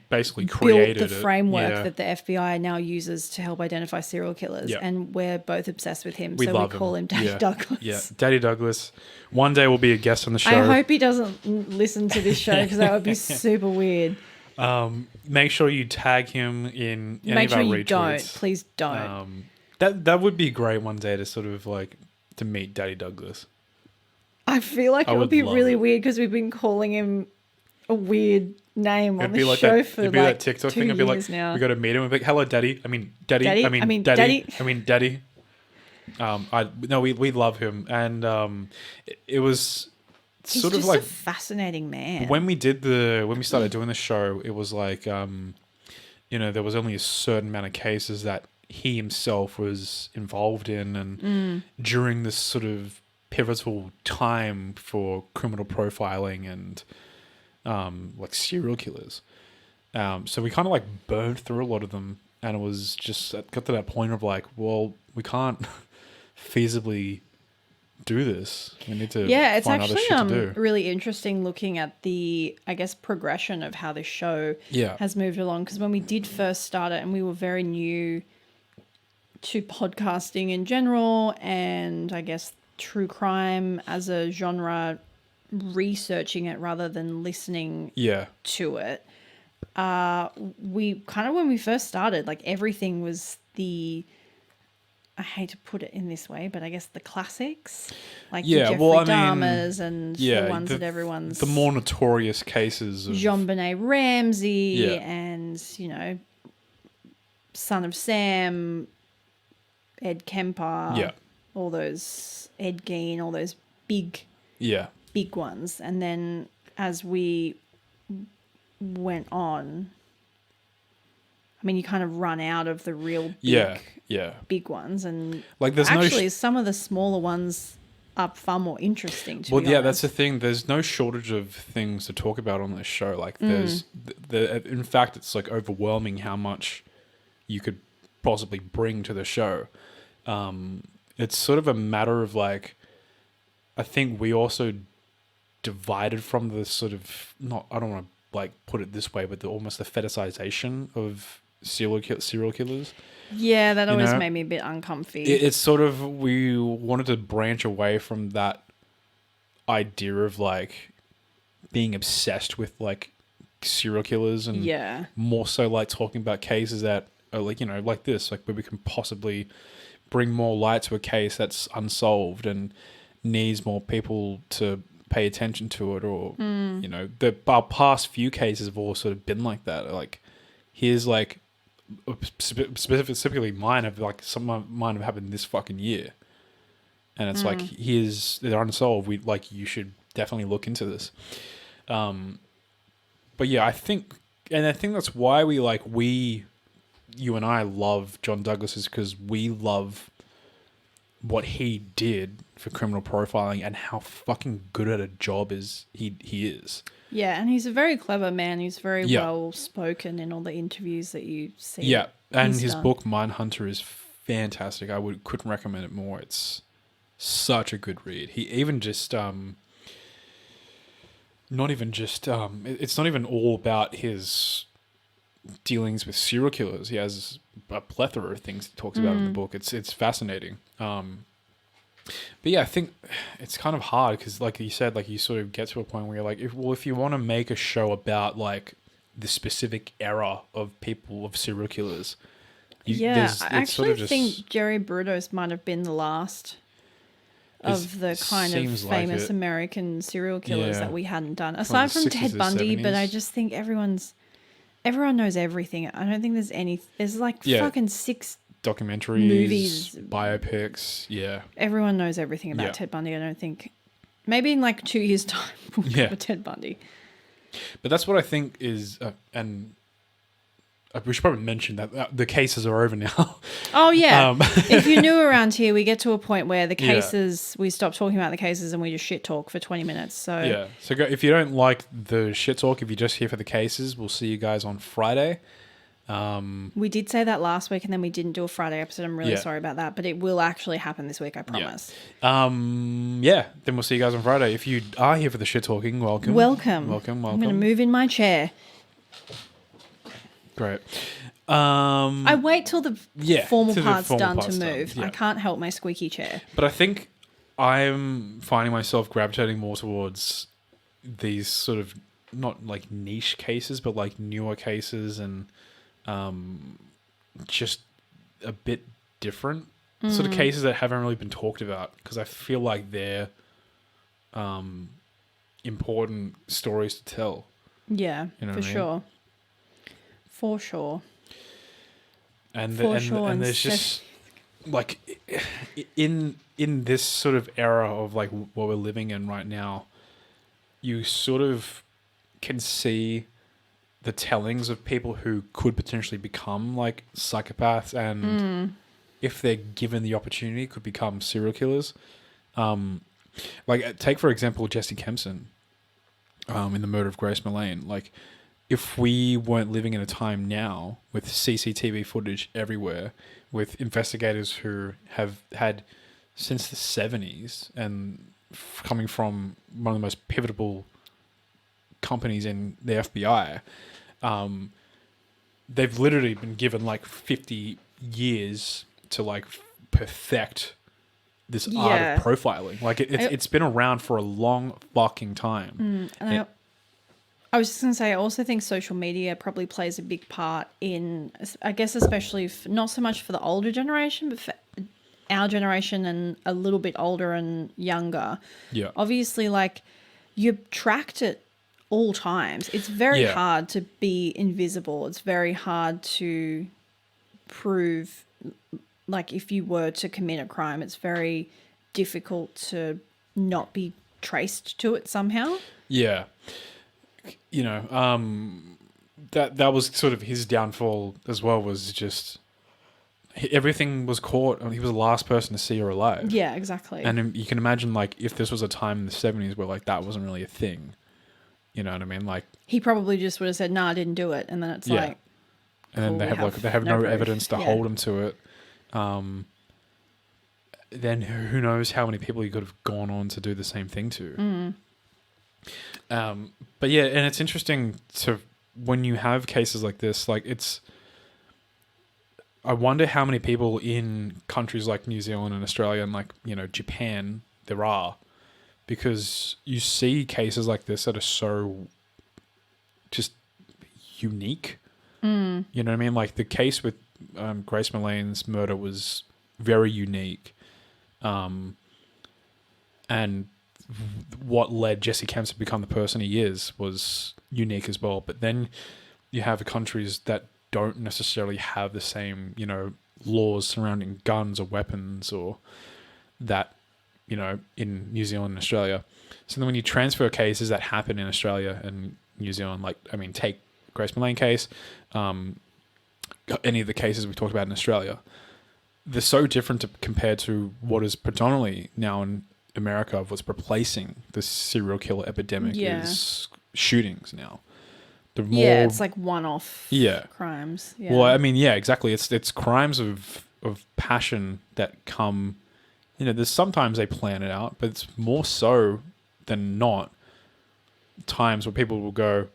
[SPEAKER 1] basically
[SPEAKER 2] created
[SPEAKER 1] built the framework that the FBI now uses to help identify serial killers, and we're both obsessed with him. We call him Daddy Douglas.
[SPEAKER 2] Yeah, Daddy Douglas. One day will be a guest on the show.
[SPEAKER 1] I hope he doesn't listen to this show because that would be super weird.
[SPEAKER 2] Make sure you tag him in any of our retweets.
[SPEAKER 1] Make sure you don't. Please don't.
[SPEAKER 2] That would be great one day to sort of like to meet Daddy Douglas.
[SPEAKER 1] I feel like it would be really weird because we've been calling him a weird name on the show for like that TikTok 2
[SPEAKER 2] thing.
[SPEAKER 1] years now.
[SPEAKER 2] We got to meet him. We're like, hello, Daddy. I mean, Daddy. Daddy. We love him, and it was sort
[SPEAKER 1] He's
[SPEAKER 2] of like
[SPEAKER 1] a fascinating man.
[SPEAKER 2] When we started doing the show, it was like, there was only a certain amount of cases that he himself was involved in, and during this sort of pivotal time for criminal profiling and like serial killers. So we kind of like burned through a lot of them, and it was just got to that point of like, well, we can't feasibly do this. We need to
[SPEAKER 1] it's
[SPEAKER 2] find other shit to do.
[SPEAKER 1] Really interesting looking at the, I guess, progression of how this show has moved along. Because when we did first start it, and we were very new to podcasting in general, and I guess true crime as a genre, researching it rather than listening to it. We kind of, when we first started, like everything was I hate to put it in this way, but I guess the classics, like the Jeffrey Dahmers and the ones that everyone's...
[SPEAKER 2] The more notorious cases of...
[SPEAKER 1] JonBenet Ramsey and, Son of Sam, Ed Kemper, all those, Ed Gein, all those big ones. And then as we went on, I mean, you kind of run out of the real big ones, and
[SPEAKER 2] like there's
[SPEAKER 1] actually some of the smaller ones are far more interesting to be honest.
[SPEAKER 2] That's the thing. There's no shortage of things to talk about on this show. Like there's in fact, it's like overwhelming how much you could possibly bring to the show. It's sort of a matter of like I think we also divided from the sort of, not, I don't want to like put it this way, but almost the fetishization of serial killers.
[SPEAKER 1] Yeah, that always
[SPEAKER 2] know?
[SPEAKER 1] made me a bit uncomfy.
[SPEAKER 2] It's sort of, we wanted to branch away from that idea of like being obsessed with like serial killers, and more so like talking about cases that are like, you know, like this, like where we can possibly bring more light to a case that's unsolved and needs more people to pay attention to it, or you know, our past few cases have all sort of been like that. Like, here's like specifically mine have like some of mine have happened this fucking year, and it's like, they're unsolved. We like, you should definitely look into this. But yeah, I think that's why you and I love John Douglas, is because we love what he did for criminal profiling and how fucking good at a job he is.
[SPEAKER 1] Yeah, and he's a very clever man. He's very well spoken in all the interviews that you see.
[SPEAKER 2] Yeah, and his book Mindhunter is fantastic. I couldn't recommend it more. It's such a good read. He even just it's not even all about his dealings with serial killers. He has a plethora of things he talks about in the book. It's fascinating. But yeah, I think it's kind of hard because, like you said, like you sort of get to a point where you're like, if you want to make a show about like the specific era of serial killers,
[SPEAKER 1] I actually think Jerry Brudos might have been the last of the kind of famous like American serial killers that we hadn't done, aside from Ted Bundy. 70s. But I just think everyone knows everything. I don't think there's like fucking 6
[SPEAKER 2] documentaries,
[SPEAKER 1] movies,
[SPEAKER 2] biopics. Yeah,
[SPEAKER 1] everyone knows everything about Ted Bundy. I don't think, maybe in like 2 years' time we'll cover Ted Bundy.
[SPEAKER 2] But that's what I think is, and we should probably mention that the cases are over now.
[SPEAKER 1] Oh yeah. If you're new around here, we get to a point where the cases, we stop talking about the cases and we just shit talk for 20 minutes. So
[SPEAKER 2] So if you don't like the shit talk, if you're just here for the cases, we'll see you guys on Friday.
[SPEAKER 1] We did say that last week and then we didn't do a Friday episode. I'm really sorry about that, but it will actually happen this week, I promise.
[SPEAKER 2] Then we'll see you guys on Friday. If you are here for the shit talking, welcome.
[SPEAKER 1] I'm going to move in my chair.
[SPEAKER 2] Great.
[SPEAKER 1] I wait till the formal part's done to move. I can't help my squeaky chair.
[SPEAKER 2] But I think I'm finding myself gravitating more towards these sort of, not like niche cases, but like newer cases, and just a bit different sort of cases that haven't really been talked about, because I feel like they're important stories to tell.
[SPEAKER 1] Yeah, you know for sure. For sure.
[SPEAKER 2] And there's just like in this sort of era of like what we're living in right now, you sort of can see the tellings of people who could potentially become like psychopaths, and if they're given the opportunity, could become serial killers. Like take for example Jesse Kempson in the murder of Grace Millane. Like, if we weren't living in a time now with CCTV footage everywhere, with investigators who have had since the 70s and coming from one of the most pivotal companies in the FBI, they've literally been given like 50 years to like perfect this art of profiling. Like it's been around for a long fucking time.
[SPEAKER 1] I was just going to say, I also think social media probably plays a big part in, I guess, especially not so much for the older generation, but for our generation and a little bit older and younger.
[SPEAKER 2] Yeah.
[SPEAKER 1] Obviously, like, you're tracked at all times. It's very hard to be invisible. It's very hard to prove, like, if you were to commit a crime, it's very difficult to not be traced to it somehow.
[SPEAKER 2] Yeah. You know, that was sort of his downfall as well, was just everything was caught. I mean, he was the last person to see her alive.
[SPEAKER 1] Yeah, exactly.
[SPEAKER 2] And you can imagine, like, if this was a time in the 70s where, like, that wasn't really a thing. You know what I mean? Like,
[SPEAKER 1] he probably just would have said, "No, I didn't do it," and then it's like,
[SPEAKER 2] and then they have no evidence to hold him to it. then who knows how many people you could have gone on to do the same thing to. But yeah, and it's interesting to when you have cases like this, like I wonder how many people in countries like New Zealand and Australia and like, Japan there are, because you see cases like this that are so just unique. You know what I mean? Like the case with Grace Mullane's murder was very unique. And what led Jesse Kemp to become the person he is was unique as well. But then you have countries that don't necessarily have the same, laws surrounding guns or weapons or that, in New Zealand and Australia. So then when you transfer cases that happen in Australia and New Zealand, take Grace Mullane case, any of the cases we talked about in Australia, they're so different compared to what is predominantly now in America of what's replacing the serial killer epidemic is shootings now.
[SPEAKER 1] It's like one-off crimes. Yeah.
[SPEAKER 2] Well, I mean, exactly. It's crimes of passion that come, there's sometimes they plan it out, but it's more so than not times where people will go,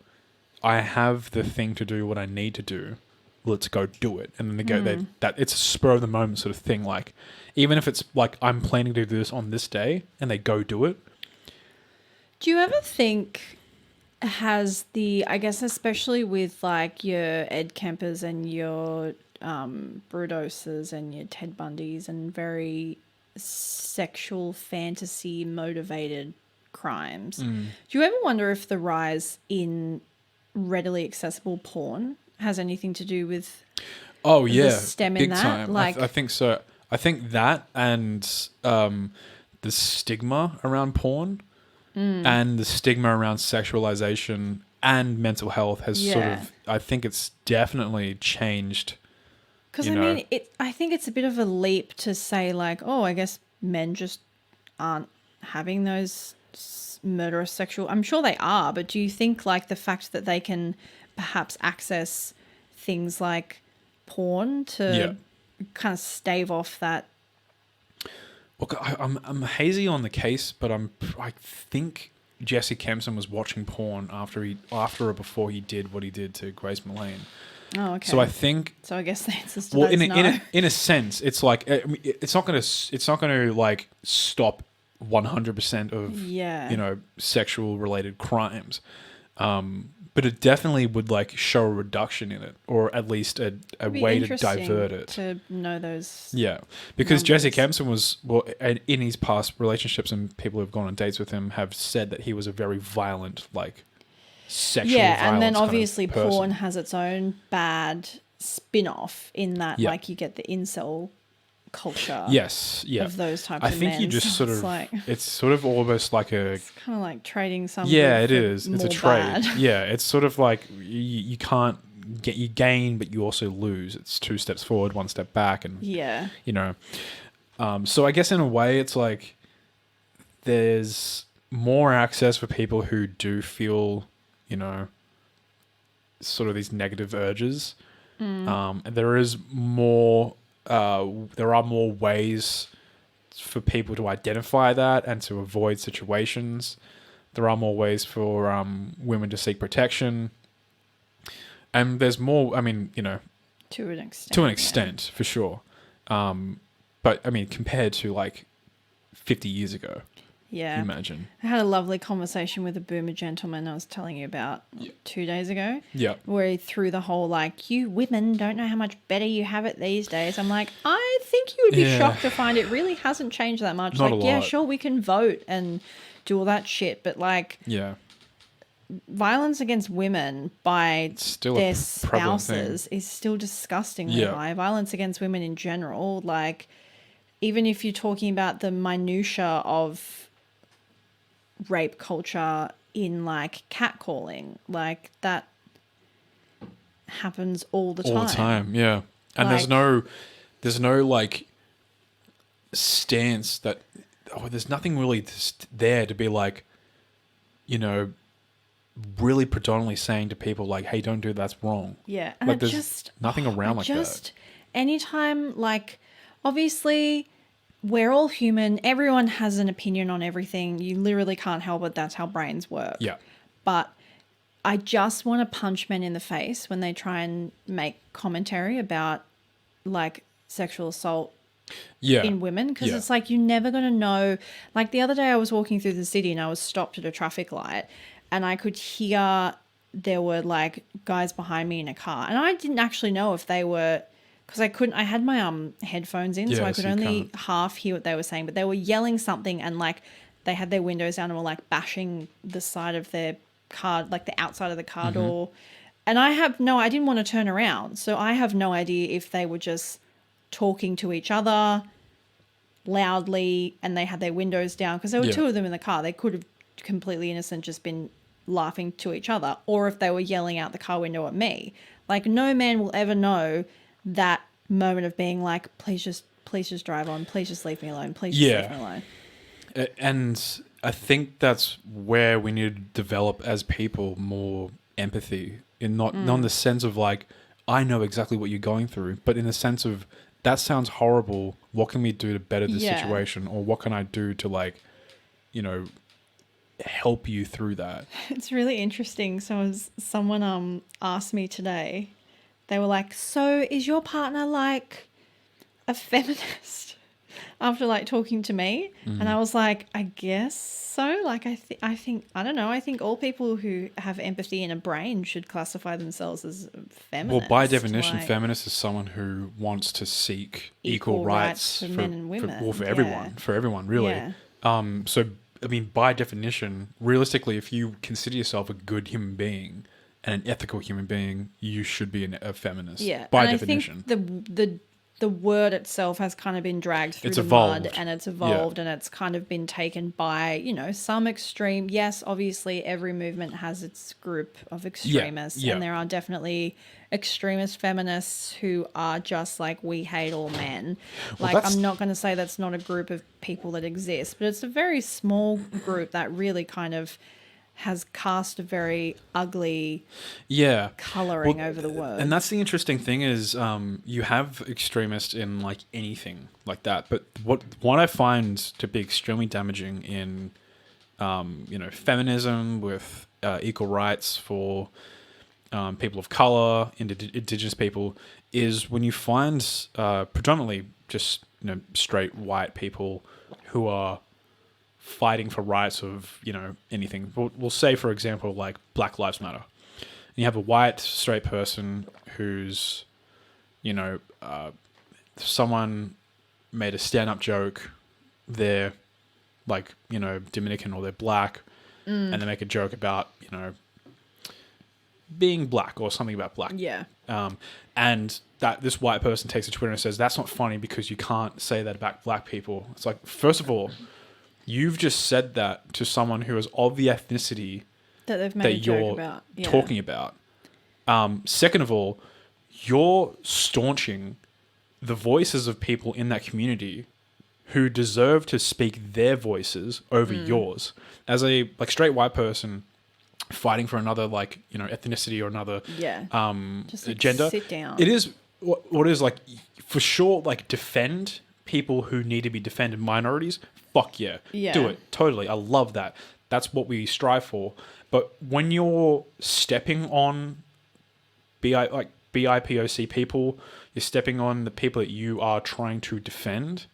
[SPEAKER 2] I have the thing to do what I need to do. Let's go do it. And then they go, it's a spur of the moment sort of thing. Like, even if it's like, I'm planning to do this on this day and they go do it.
[SPEAKER 1] Do you ever think I guess especially with like your Ed Kempers and your Brudoses and your Ted Bundys and very sexual fantasy motivated crimes, do you ever wonder if the rise in readily accessible porn has anything to do with the stem in
[SPEAKER 2] big
[SPEAKER 1] that?
[SPEAKER 2] Time. I think so. I think that and the stigma around porn and the stigma around sexualization and mental health has sort of, I think it's definitely changed.
[SPEAKER 1] Because I think it's a bit of a leap to say like, oh, I guess men just aren't having those murderous sexual. I'm sure they are, but do you think like the fact that they can perhaps access things like porn to kind of stave off that?
[SPEAKER 2] Look, I'm hazy on the case, but I think Jesse Kempson was watching porn after or before he did what he did to Grace Mullane.
[SPEAKER 1] Oh, okay.
[SPEAKER 2] So I think.
[SPEAKER 1] So I guess the answer to that is no.
[SPEAKER 2] in a sense, it's like it's not going to like stop 100% of sexual related crimes, but it definitely would like show a reduction in it, or at least a way to divert it.
[SPEAKER 1] To know those.
[SPEAKER 2] Yeah, because
[SPEAKER 1] numbers.
[SPEAKER 2] Jesse Kempson was in his past relationships, and people who've gone on dates with him have said that he was a very violent, like sexual. Yeah, and then obviously
[SPEAKER 1] porn has its own bad spin-off in that, like you get the incel culture.
[SPEAKER 2] Yes, yeah.
[SPEAKER 1] Of those types
[SPEAKER 2] I
[SPEAKER 1] of
[SPEAKER 2] think
[SPEAKER 1] men.
[SPEAKER 2] you just sort of like, it's sort of almost like
[SPEAKER 1] it's kind of like trading some.
[SPEAKER 2] Yeah, it is. It's a trade.
[SPEAKER 1] Bad.
[SPEAKER 2] Yeah, it's sort of like you can't you gain, but you also lose. It's 2 steps forward, 1 step back, and so I guess in a way, it's like there's more access for people who do feel, sort of these negative urges. And there is more. There are more ways for people to identify that and to avoid situations. There are more ways for women to seek protection. And there's more, I mean,
[SPEAKER 1] to an extent.
[SPEAKER 2] To an extent, for sure. But, I mean, compared to like 50 years ago.
[SPEAKER 1] Yeah.
[SPEAKER 2] Imagine.
[SPEAKER 1] I had a lovely conversation with a boomer gentleman I was telling you about 2 days ago.
[SPEAKER 2] Yeah.
[SPEAKER 1] Where he threw the whole like, you women don't know how much better you have it these days. I'm like, I think you would be shocked to find it really hasn't changed that much.
[SPEAKER 2] Not
[SPEAKER 1] like,
[SPEAKER 2] a lot.
[SPEAKER 1] yeah, sure, we can vote and do all that shit, but like violence against women by their spouses is still disgustingly high. Violence against women in general, like even if you're talking about the minutia of rape culture in like catcalling, like that happens all the time.
[SPEAKER 2] All the time, yeah. And like, there's no like stance that there's nothing really there to be like, really predominantly saying to people like, hey, don't do that's wrong.
[SPEAKER 1] Yeah. And
[SPEAKER 2] like there's nothing around like that.
[SPEAKER 1] Anytime, like obviously we're all human. Everyone has an opinion on everything. You literally can't help it. That's how brains work.
[SPEAKER 2] Yeah.
[SPEAKER 1] But I just want to punch men in the face when they try and make commentary about like sexual assault in women, because it's like you're never going to know. Like the other day I was walking through the city and I was stopped at a traffic light and I could hear there were like guys behind me in a car, and I didn't actually know if they were, because I had my headphones in, so I could only half hear what they were saying, but they were yelling something and like they had their windows down and were like bashing the side of their car, like the outside of the car door. And I didn't want to turn around, so I have no idea if they were just talking to each other loudly and they had their windows down, because there were two of them in the car. They could have completely innocent just been laughing to each other, or if they were yelling out the car window at me. Like no man will ever know that moment of being like, please just drive on, please just leave me alone, please just leave me alone.
[SPEAKER 2] And I think that's where we need to develop as people more empathy, in not in the sense of like, I know exactly what you're going through, but in the sense of, that sounds horrible. What can we do to better the situation? Or what can I do to like, you know, help you through that?
[SPEAKER 1] It's really interesting. So someone asked me today, they were like, so is your partner like a feminist? After like talking to me. And I was like, I guess so. Like I think I don't know, I think all people who have empathy and a brain should classify themselves as feminist.
[SPEAKER 2] Well, by definition, feminist is someone who wants to seek equal rights
[SPEAKER 1] for men and women.
[SPEAKER 2] For everyone, really.
[SPEAKER 1] Yeah.
[SPEAKER 2] So I mean, by definition, realistically, if you consider yourself a good human being and an ethical human being, you should be a feminist.
[SPEAKER 1] Yeah.
[SPEAKER 2] By
[SPEAKER 1] and
[SPEAKER 2] definition.
[SPEAKER 1] I think the word itself has kind of been dragged through the
[SPEAKER 2] evolved.
[SPEAKER 1] mud, and it's evolved, and it's kind of been taken by, you know, some extreme. Yes, obviously every movement has its group of extremists, and there are definitely extremist feminists who are just like, we hate all men. Like, I'm not going to say that's not a group of people that exists, but it's a very small group that really kind of has cast a very ugly colouring over the word.
[SPEAKER 2] And that's the interesting thing is you have extremists in like anything like that. But what I find to be extremely damaging in, you know, feminism with equal rights for people of colour, indigenous people, is when you find predominantly just, you know, straight white people who are fighting for rights of, you know, anything. We'll say, for example, like Black Lives Matter. And you have a white straight person who's, you know, someone made a stand-up joke. They're like, you know, Dominican or they're black, and they make a joke about, you know, being black or something about black.
[SPEAKER 1] Yeah.
[SPEAKER 2] And that this white person takes to Twitter and says, that's not funny because you can't say that about black people. It's like, first of all, you've just said that to someone who is of the ethnicity
[SPEAKER 1] that they've made a joke about.
[SPEAKER 2] Talking about. Second of all, you're staunching the voices of people in that community who deserve to speak their voices over yours. As a like straight white person fighting for another, like, you know, ethnicity or another
[SPEAKER 1] just like
[SPEAKER 2] gender,
[SPEAKER 1] sit down.
[SPEAKER 2] it is what is like, for sure, like, defend people who need to be defended, minorities. Fuck yeah. Do it. Totally. I love that. That's what we strive for. But when you're stepping on BIPOC people, you're stepping on the people that you are trying to defend,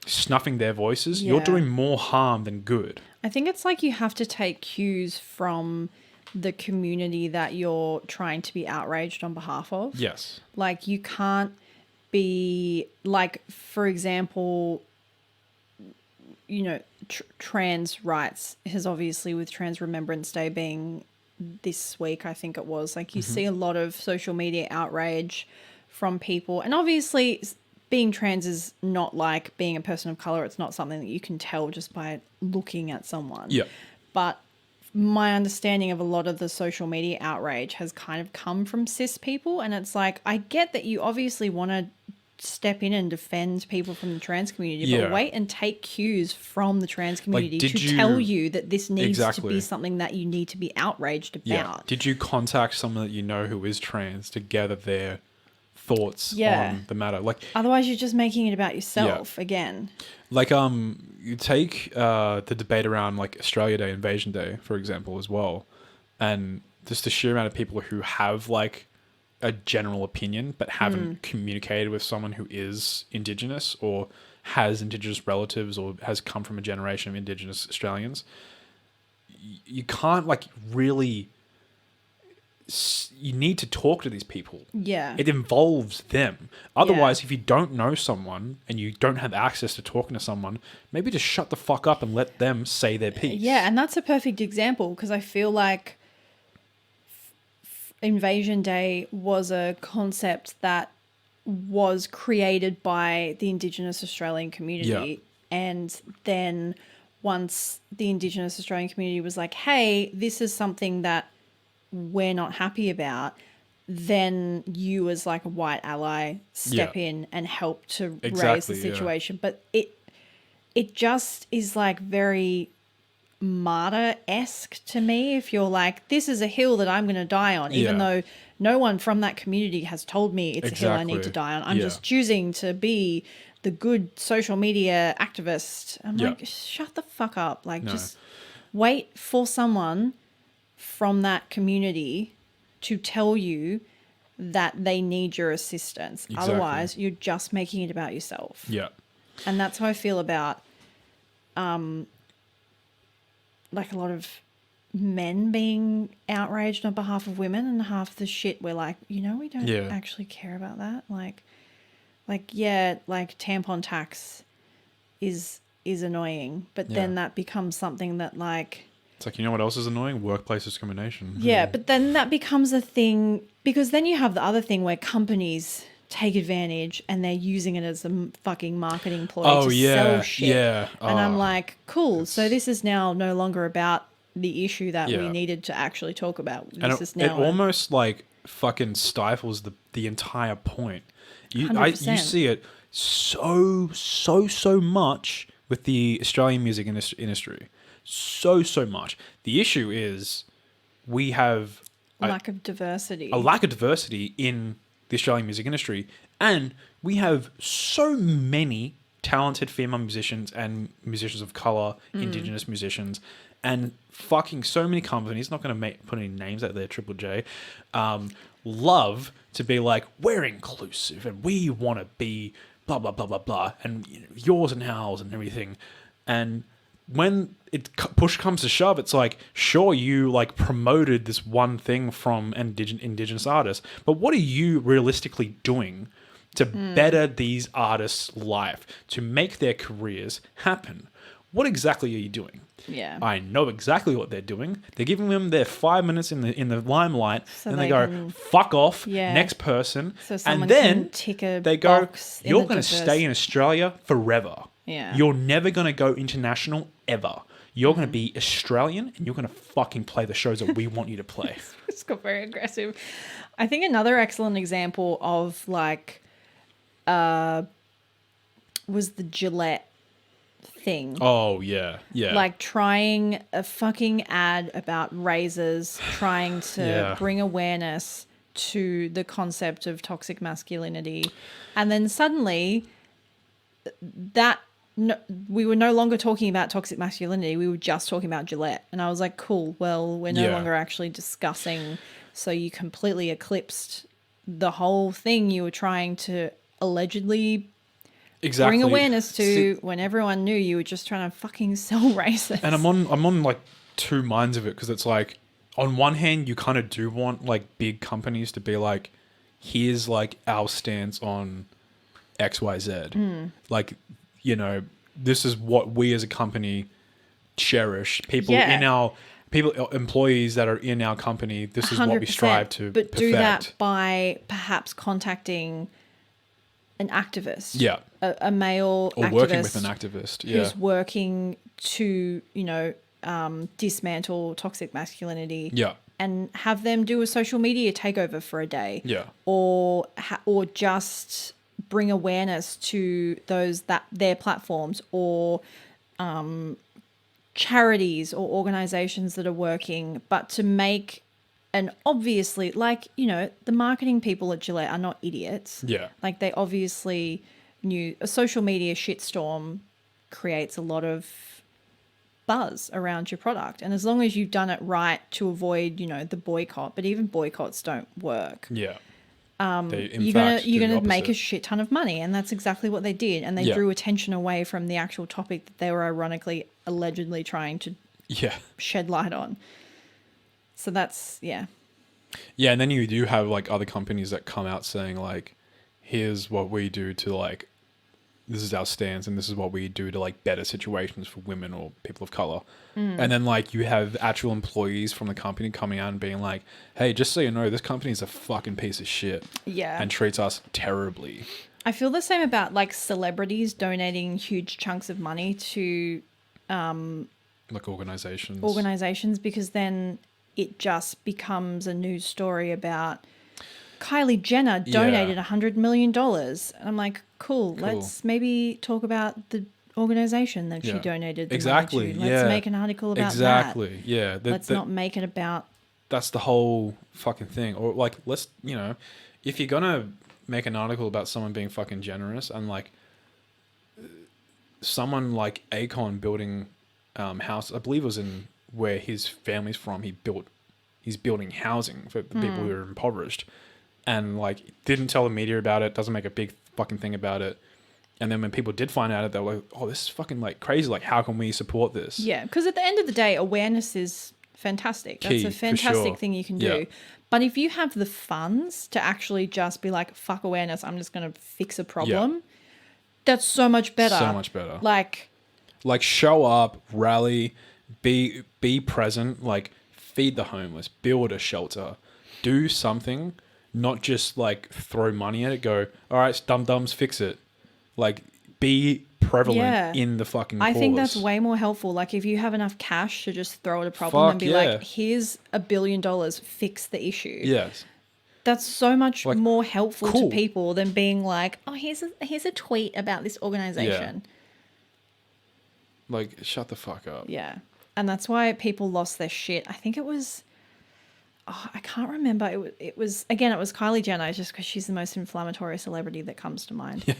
[SPEAKER 2] snuffing their voices, you're doing more harm than good.
[SPEAKER 1] I think it's like you have to take cues from the community that you're trying to be outraged on behalf of.
[SPEAKER 2] Yes.
[SPEAKER 1] Like, you can't be, like, for example, you know, trans rights has obviously, with Trans Remembrance Day being this week, I think it was, like, you see a lot of social media outrage from people. And obviously being trans is not like being a person of color. It's not something that you can tell just by looking at someone.
[SPEAKER 2] Yeah.
[SPEAKER 1] But my understanding of a lot of the social media outrage has kind of come from cis people. And it's like, I get that you obviously want to step in and defend people from the trans community, but wait and take cues from the trans community tell you that this needs to be something that you need to be outraged about.
[SPEAKER 2] Did you contact someone that you know who is trans to gather their thoughts
[SPEAKER 1] Yeah.
[SPEAKER 2] on the matter. Like,
[SPEAKER 1] Otherwise, you're just making it about yourself again.
[SPEAKER 2] like, you take the debate around like Australia Day, Invasion Day, for example, as well, and just the sheer amount of people who have like a general opinion but haven't communicated with someone who is Indigenous or has Indigenous relatives or has come from a generation of Indigenous Australians. You can't like really. You need to talk to these people.
[SPEAKER 1] Yeah.
[SPEAKER 2] It involves them. Otherwise, if you don't know someone and you don't have access to talking to someone, maybe just shut the fuck up and let them say their piece.
[SPEAKER 1] Yeah, and that's a perfect example because I feel like Invasion Day was a concept that was created by the Indigenous Australian community. And then once the Indigenous Australian community was like, hey, this is something that we're not happy about, then you as like a white ally step in and help to raise the situation. But it just is like very martyr-esque to me if you're like, this is a hill that I'm going to die on, even though no one from that community has told me it's a hill I need to die on. I'm just choosing to be the good social media activist. I'm like, shut the fuck up. Like, just wait for someone from that community to tell you that they need your assistance. Otherwise, you're just making it about yourself.
[SPEAKER 2] Yeah.
[SPEAKER 1] And that's how I feel about like a lot of men being outraged on behalf of women, and half the shit we're like, we don't actually care about that. Like tampon tax is annoying, but then that becomes something that like,
[SPEAKER 2] it's like, you know what else is annoying? Workplace discrimination.
[SPEAKER 1] Yeah, but then that becomes a thing because then you have the other thing where companies take advantage and they're using it as a fucking marketing ploy to sell shit.
[SPEAKER 2] Yeah.
[SPEAKER 1] And I'm like, cool. So this is now no longer about the issue that we needed to actually talk about.
[SPEAKER 2] It almost like fucking stifles the entire point. You see it so much with the Australian music industry. So much. The issue is we have
[SPEAKER 1] a lack of diversity
[SPEAKER 2] in the Australian music industry, and we have so many talented female musicians and musicians of color, Indigenous musicians, and fucking so many companies, not going to put any names out there, Triple J, love to be like, we're inclusive and we want to be blah, blah, blah, blah, blah, and yours and ours and everything. And when push comes to shove, it's like, sure, you like promoted this one thing from Indigenous artists, but what are you realistically doing to better these artists' life, to make their careers happen? What exactly are you doing?
[SPEAKER 1] Yeah,
[SPEAKER 2] I know exactly what they're doing. They're giving them their 5 minutes in the limelight, so and they go, fuck off, next person.
[SPEAKER 1] So someone
[SPEAKER 2] and then
[SPEAKER 1] can tick a
[SPEAKER 2] they go,
[SPEAKER 1] box
[SPEAKER 2] you're going to stay in Australia forever.
[SPEAKER 1] Yeah.
[SPEAKER 2] You're never going to go international ever. You're going to be Australian and you're going to fucking play the shows that we want you to play.
[SPEAKER 1] It's got very aggressive. I think another excellent example of like was the Gillette thing.
[SPEAKER 2] Oh, yeah. Yeah.
[SPEAKER 1] Like trying a fucking ad about razors, trying to bring awareness to the concept of toxic masculinity. And then suddenly we were no longer talking about toxic masculinity. We were just talking about Gillette. And I was like, cool, well, we're no longer actually discussing. So you completely eclipsed the whole thing you were trying to allegedly bring awareness to when everyone knew you were just trying to fucking sell races.
[SPEAKER 2] And I'm on like two minds of it, because it's like, on one hand, you kind of do want like big companies to be like, here's like our stance on XYZ. Like, this is what we as a company cherish. Employees that are in our company, this is what we strive to
[SPEAKER 1] But
[SPEAKER 2] perfect.
[SPEAKER 1] do that by perhaps contacting an activist.
[SPEAKER 2] Yeah.
[SPEAKER 1] A male
[SPEAKER 2] or
[SPEAKER 1] activist.
[SPEAKER 2] working with an activist. Yeah.
[SPEAKER 1] Who's working to, dismantle toxic masculinity.
[SPEAKER 2] Yeah.
[SPEAKER 1] And have them do a social media takeover for a day.
[SPEAKER 2] Yeah.
[SPEAKER 1] Or just bring awareness to their platforms, or charities or organizations that are working, but to make And obviously, like, you know, the marketing people at Gillette are not idiots.
[SPEAKER 2] Yeah.
[SPEAKER 1] Like, they obviously knew a social media shitstorm creates a lot of buzz around your product. And as long as you've done it right to avoid, you know, the boycott, but even boycotts don't work.
[SPEAKER 2] Yeah.
[SPEAKER 1] You're gonna make a shit ton of money, and that's exactly what they did. And they drew attention away from the actual topic that they were ironically, allegedly trying to shed light on. So that's yeah,
[SPEAKER 2] and then you do have like other companies that come out saying like, here's what we do to like, this is our stance, and this is what we do to like better situations for women or people of color. And then like you have actual employees from the company coming out and being like, hey, just so you know, this company is a fucking piece of shit.
[SPEAKER 1] Yeah.
[SPEAKER 2] And treats us terribly.
[SPEAKER 1] I feel the same about like celebrities donating huge chunks of money to
[SPEAKER 2] like
[SPEAKER 1] organizations, because then it just becomes a news story about Kylie Jenner donated $100 million. And I'm like, cool. Let's maybe talk about the organization that she donated the money to. Let's make an article about that.
[SPEAKER 2] Yeah.
[SPEAKER 1] Let's not make it about...
[SPEAKER 2] That's the whole fucking thing. Or like, let's, you know, if you're going to make an article about someone being fucking generous and like someone like Akon building house, I believe it was in where his family's from, he's building housing for the people who are impoverished. And like didn't tell the media about it, doesn't make a big fucking thing about it. And then when people did find out, they were like, oh, this is fucking like crazy. Like, how can we support this?
[SPEAKER 1] Yeah, because at the end of the day, awareness is fantastic. That's a fantastic thing you can do. But if you have the funds to actually just be like, fuck awareness, I'm just going to fix a problem, that's so much better.
[SPEAKER 2] So much better.
[SPEAKER 1] Like
[SPEAKER 2] show up, rally, be present, like feed the homeless, build a shelter, do something. Not just like throw money at it, go, all right, dum-dums, fix it. Like, be prevalent in the fucking cause.
[SPEAKER 1] I think that's way more helpful. Like, if you have enough cash to just throw at a problem and be like, here's $1 billion, fix the issue.
[SPEAKER 2] Yes.
[SPEAKER 1] That's so much more helpful to people than being like, oh, here's a tweet about this organization.
[SPEAKER 2] Yeah. Like, shut the fuck up.
[SPEAKER 1] Yeah. And that's why people lost their shit. I think it was... Oh, I can't remember. It was Kylie Jenner, just because she's the most inflammatory celebrity that comes to mind.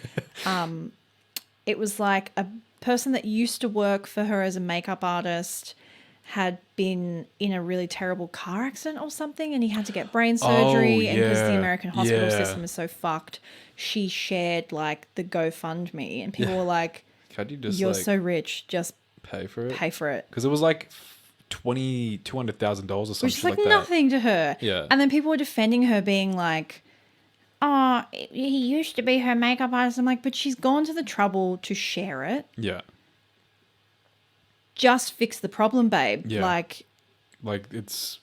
[SPEAKER 1] It was like a person that used to work for her as a makeup artist had been in a really terrible car accident or something, and he had to get brain surgery. And because the American hospital system is so fucked, she shared like the GoFundMe, and people were like, "You're so rich, just
[SPEAKER 2] pay for it." Because it was like $200,000 or something,
[SPEAKER 1] which is like nothing to her.
[SPEAKER 2] Yeah.
[SPEAKER 1] And then people were defending her, being like, oh, he used to be her makeup artist. I'm like, but she's gone to the trouble to share it.
[SPEAKER 2] Yeah.
[SPEAKER 1] Just fix the problem, babe.
[SPEAKER 2] Yeah.
[SPEAKER 1] Like
[SPEAKER 2] it's...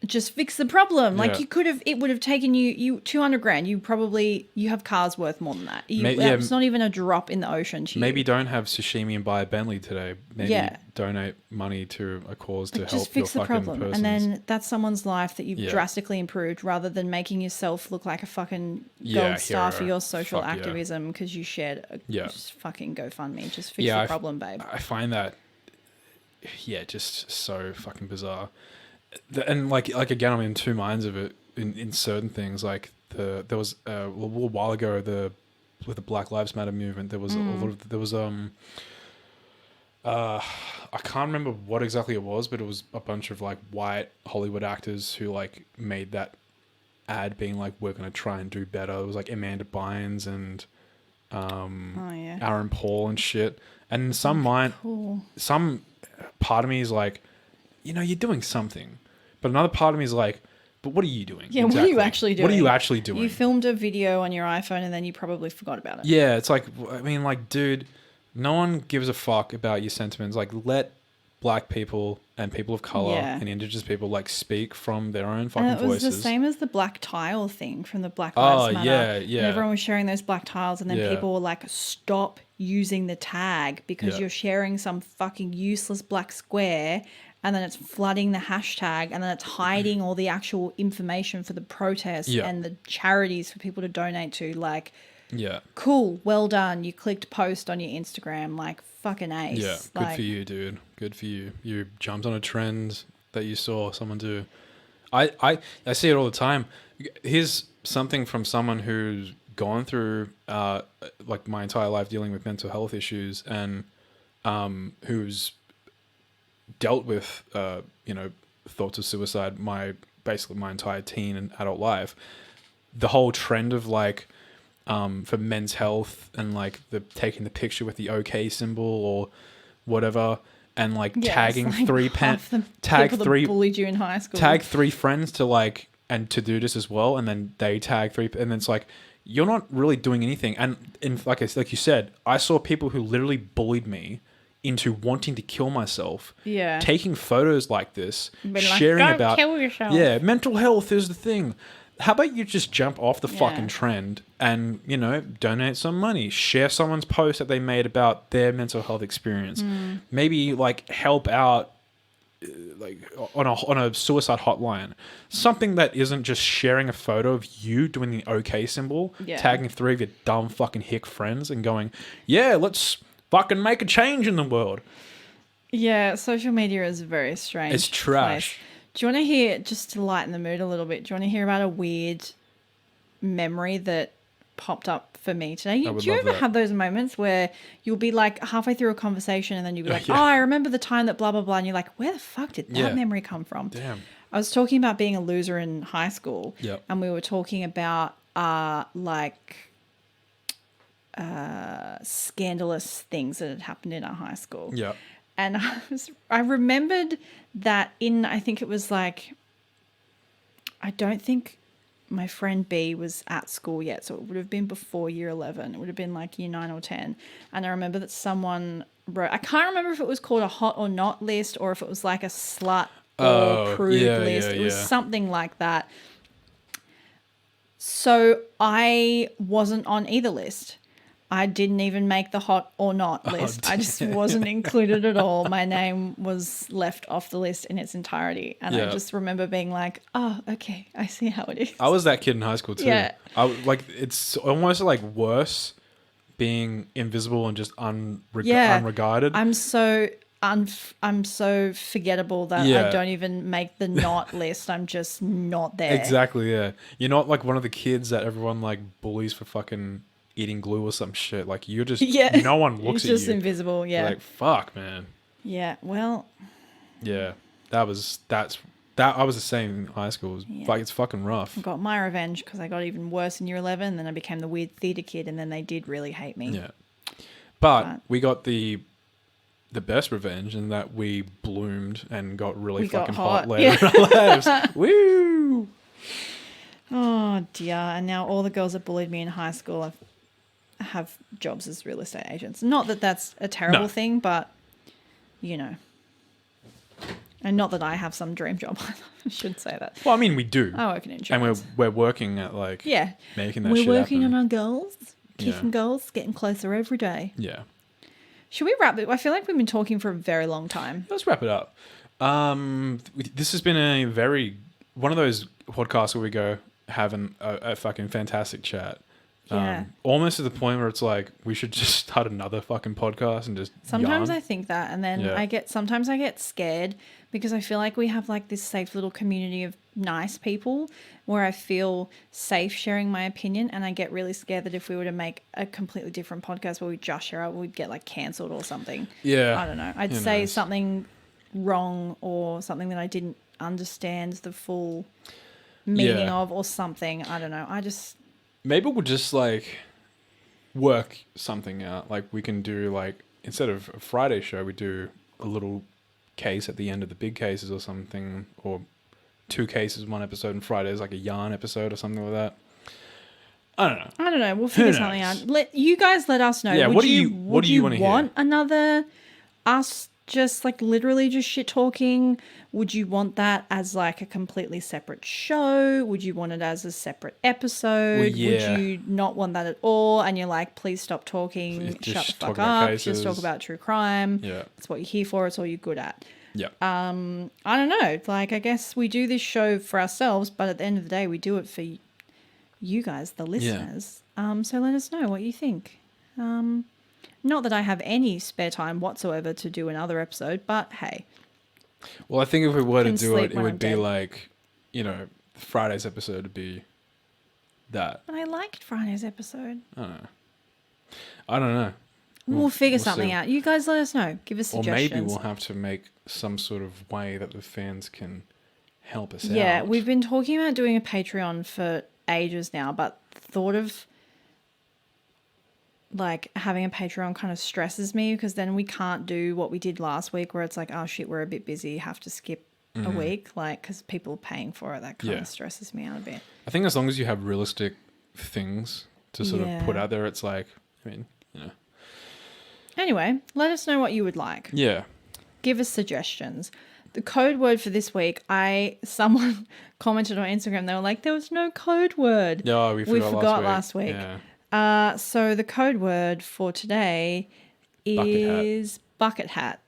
[SPEAKER 1] Just fix the problem. Like it would have taken you $200,000. You have cars worth more than that. It's not even a drop in the ocean to you.
[SPEAKER 2] Maybe don't have sashimi and buy a Bentley today. Maybe donate money to a cause to help your fucking person.
[SPEAKER 1] And then that's someone's life that you've drastically improved, rather than making yourself look like a fucking gold star for your social activism because you shared just fucking GoFundMe. Just fix the problem, babe.
[SPEAKER 2] I find that just so fucking bizarre. And like again, I'm in two minds of it in certain things. Like there was a little while ago with the Black Lives Matter movement, there was a lot of I can't remember what exactly it was, but it was a bunch of like white Hollywood actors who like made that ad being like, we're gonna try and do better. It was like Amanda Bynes and Aaron Paul and shit. And some part of me is like, you know, you're doing something. But another part of me is like, but what are you doing?
[SPEAKER 1] Yeah, exactly. What are you actually doing?
[SPEAKER 2] What are you actually doing?
[SPEAKER 1] You filmed a video on your iPhone and then you probably forgot about it.
[SPEAKER 2] Yeah, it's like, I mean, like, dude, no one gives a fuck about your sentiments. Like, let black people and people of color and indigenous people like speak from their own fucking voices. And it was
[SPEAKER 1] the same as the black tile thing from the Black Lives Matter. Yeah. And everyone was sharing those black tiles, and then people were like, stop using the tag because you're sharing some fucking useless black square, and then it's flooding the hashtag, and then it's hiding all the actual information for the protests and the charities for people to donate to. Like, cool, well done. You clicked post on your Instagram, like, fucking ace.
[SPEAKER 2] Yeah, good for you, dude. Good for you. You jumped on a trend that you saw someone do. I see it all the time. Here's something from someone who's gone through like my entire life dealing with mental health issues, and who's dealt with thoughts of suicide basically my entire teen and adult life. The whole trend of like for men's health and like the taking the picture with the OK symbol or whatever, and like tagging tag three
[SPEAKER 1] bullied you in high school.
[SPEAKER 2] Tag 3 friends to like and to do this as well, and then they tag 3, and then it's like you're not really doing anything. And like you said, I saw people who literally bullied me into wanting to kill myself.
[SPEAKER 1] Yeah.
[SPEAKER 2] Taking photos like this,
[SPEAKER 1] sharing about kill yourself.
[SPEAKER 2] Yeah, mental health is the thing. How about you just jump off the fucking trend and, donate some money, share someone's post that they made about their mental health experience, maybe like help out like on a suicide hotline, something that isn't just sharing a photo of you doing the OK symbol, tagging 3 of your dumb fucking hick friends and going, yeah, let's fucking make a change in the world.
[SPEAKER 1] Yeah, social media is very strange.
[SPEAKER 2] It's trash.
[SPEAKER 1] Place. Do you want to hear, just to lighten the mood a little bit, do you want to hear about a weird memory that popped up for me today? Do you ever have those moments where you'll be like halfway through a conversation and then you'll be like, oh, I remember the time that blah, blah, blah. And you're like, where the fuck did that memory come from?
[SPEAKER 2] Damn.
[SPEAKER 1] I was talking about being a loser in high school.
[SPEAKER 2] Yep.
[SPEAKER 1] And we were talking about scandalous things that had happened in our high school.
[SPEAKER 2] Yeah.
[SPEAKER 1] And I remembered that I think it was like, I don't think my friend B was at school yet. So it would have been before year 11. It would have been like year 9 or 10. And I remember that someone wrote, I can't remember if it was called a hot or not list or if it was like a slut or prude list. It was something like that. So I wasn't on either list. I didn't even make the hot or not list. I just wasn't included at all. My name was left off the list in its entirety. And I just remember being like, oh, okay, I see how it is.
[SPEAKER 2] I was that kid in high school too.
[SPEAKER 1] Yeah.
[SPEAKER 2] It's almost like worse being invisible and just unregarded.
[SPEAKER 1] I'm so forgettable that I don't even make the not list. I'm just not there.
[SPEAKER 2] Exactly, yeah. You're not like one of the kids that everyone like bullies for fucking eating glue or some shit. Like you're just no one looks at you.
[SPEAKER 1] You're just invisible, yeah.
[SPEAKER 2] You're like, fuck, man.
[SPEAKER 1] Yeah, well.
[SPEAKER 2] Yeah. I was the same in high school. Like it's fucking rough.
[SPEAKER 1] I got my revenge because I got even worse in year 11. Then I became the weird theatre kid, and then they did really hate me.
[SPEAKER 2] Yeah. But we got the best revenge in that we bloomed and got really fucking hot later in our lives. Woo!
[SPEAKER 1] Oh dear. And now all the girls that bullied me in high school have jobs as real estate agents. Not that that's a terrible thing, but and not that I have some dream job. I should say that.
[SPEAKER 2] Well, I mean, we do.
[SPEAKER 1] I work in insurance.
[SPEAKER 2] And we're working at like making that shit happen.
[SPEAKER 1] We're working on our goals, achieving goals, getting closer every day.
[SPEAKER 2] Yeah.
[SPEAKER 1] Should we wrap it? I feel like we've been talking for a very long time.
[SPEAKER 2] Let's wrap it up. This has been one of those podcasts where we go having a fucking fantastic chat.
[SPEAKER 1] Yeah.
[SPEAKER 2] Almost to the point where it's like we should just start another fucking podcast and just
[SPEAKER 1] sometimes
[SPEAKER 2] yarn.
[SPEAKER 1] I think that, and then sometimes I get scared because I feel like we have like this safe little community of nice people where I feel safe sharing my opinion, and I get really scared that if we were to make a completely different podcast where we just share out, we'd get like cancelled or something.
[SPEAKER 2] Yeah.
[SPEAKER 1] I don't know. I'd say something wrong or something that I didn't understand the full meaning of or something. I don't know.
[SPEAKER 2] Maybe we'll just like work something out. Like we can do like, instead of a Friday show, we do a little case at the end of the big cases or something, or 2 cases, 1 episode, and Friday's like a yarn episode or something like that. I don't know.
[SPEAKER 1] We'll figure something out. Let us know.
[SPEAKER 2] Yeah.
[SPEAKER 1] Would
[SPEAKER 2] What do you want to hear?
[SPEAKER 1] Another us just like literally just shit talking? Would you want that as like a completely separate show? Would you want it as a separate episode? Would you not want that at all? And you're like, please stop talking, shut the fuck up, just talk about true crime.
[SPEAKER 2] Yeah.
[SPEAKER 1] It's what you're here for, it's all you're good at.
[SPEAKER 2] Yeah.
[SPEAKER 1] I don't know. Like, I guess we do this show for ourselves, but at the end of the day, we do it for you guys, the listeners. So let us know what you think. Not that I have any spare time whatsoever to do another episode, but hey.
[SPEAKER 2] Well, I think if we were to do it, it would be like, Friday's episode would be that.
[SPEAKER 1] But I liked Friday's episode.
[SPEAKER 2] I don't know.
[SPEAKER 1] We'll figure something out. You guys let us know. Give us suggestions.
[SPEAKER 2] Or maybe we'll have to make some sort of way that the fans can help us out.
[SPEAKER 1] Yeah, we've been talking about doing a Patreon for ages now, but thought of like having a Patreon kind of stresses me because then we can't do what we did last week where it's like, oh shit, we're a bit busy, have to skip a week, like because people are paying for it. That kind of stresses me out a bit.
[SPEAKER 2] I think as long as you have realistic things to sort of put out there, it's like,
[SPEAKER 1] Anyway, let us know what you would like.
[SPEAKER 2] Yeah.
[SPEAKER 1] Give us suggestions. The code word for this week, someone commented on Instagram, they were like, there was no code word.
[SPEAKER 2] No, we forgot
[SPEAKER 1] last week.
[SPEAKER 2] Yeah.
[SPEAKER 1] So the code word for today is bucket hat.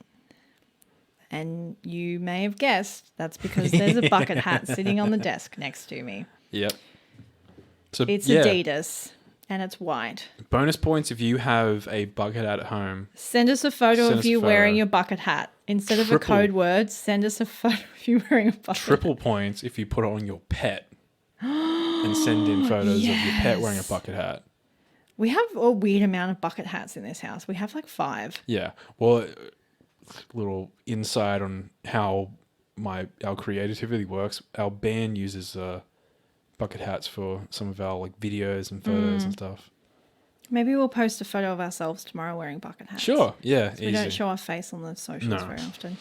[SPEAKER 1] And you may have guessed that's because there's a bucket hat sitting on the desk next to me.
[SPEAKER 2] Yep. So
[SPEAKER 1] it's Adidas and it's white.
[SPEAKER 2] Bonus points if you have a bucket hat at home.
[SPEAKER 1] Send us a photo of you wearing your bucket hat. Instead of a code word, send us a photo of you wearing a bucket
[SPEAKER 2] Triple points if you put it on your pet and send in photos of your pet wearing a bucket hat. We
[SPEAKER 1] have a weird amount of bucket hats in this house. We have like 5.
[SPEAKER 2] Yeah. Well, little insight on how our creativity works. Our band uses bucket hats for some of our like videos and photos and stuff.
[SPEAKER 1] Maybe we'll post a photo of ourselves tomorrow wearing bucket hats.
[SPEAKER 2] Sure, yeah.
[SPEAKER 1] So we don't show our face on the socials very often.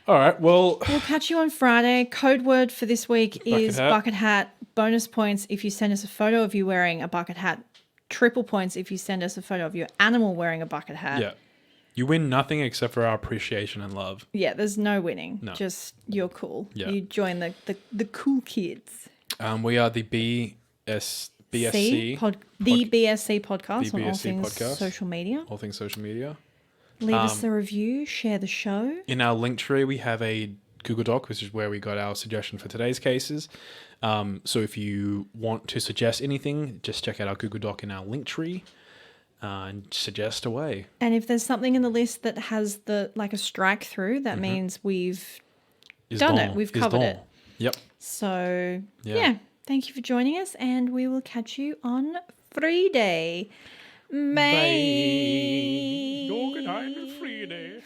[SPEAKER 2] All right, well...
[SPEAKER 1] We'll catch you on Friday. Code word for this week is bucket hat. Bonus points if you send us a photo of you wearing a bucket hat. Triple points if you send us a photo of your animal wearing a bucket hat.
[SPEAKER 2] Yeah. You win nothing except for our appreciation and love.
[SPEAKER 1] Yeah, there's no winning.
[SPEAKER 2] No.
[SPEAKER 1] Just you're cool.
[SPEAKER 2] Yeah.
[SPEAKER 1] You join the cool kids.
[SPEAKER 2] We are the BSC
[SPEAKER 1] BSC podcast on all
[SPEAKER 2] BSC
[SPEAKER 1] things
[SPEAKER 2] podcast.
[SPEAKER 1] social media.
[SPEAKER 2] All things social media.
[SPEAKER 1] Leave us a review, share the show.
[SPEAKER 2] In our link tree, we have a Google Doc, which is where we got our suggestion for today's cases. So if you want to suggest anything, just check out our Google Doc in our link tree and suggest away.
[SPEAKER 1] And if there's something in the list that has a strike through, that means we've done it. We've covered it.
[SPEAKER 2] Yep.
[SPEAKER 1] So, yeah. Thank you for joining us, and we will catch you on Friday. Bye.
[SPEAKER 2] Good night, Friday.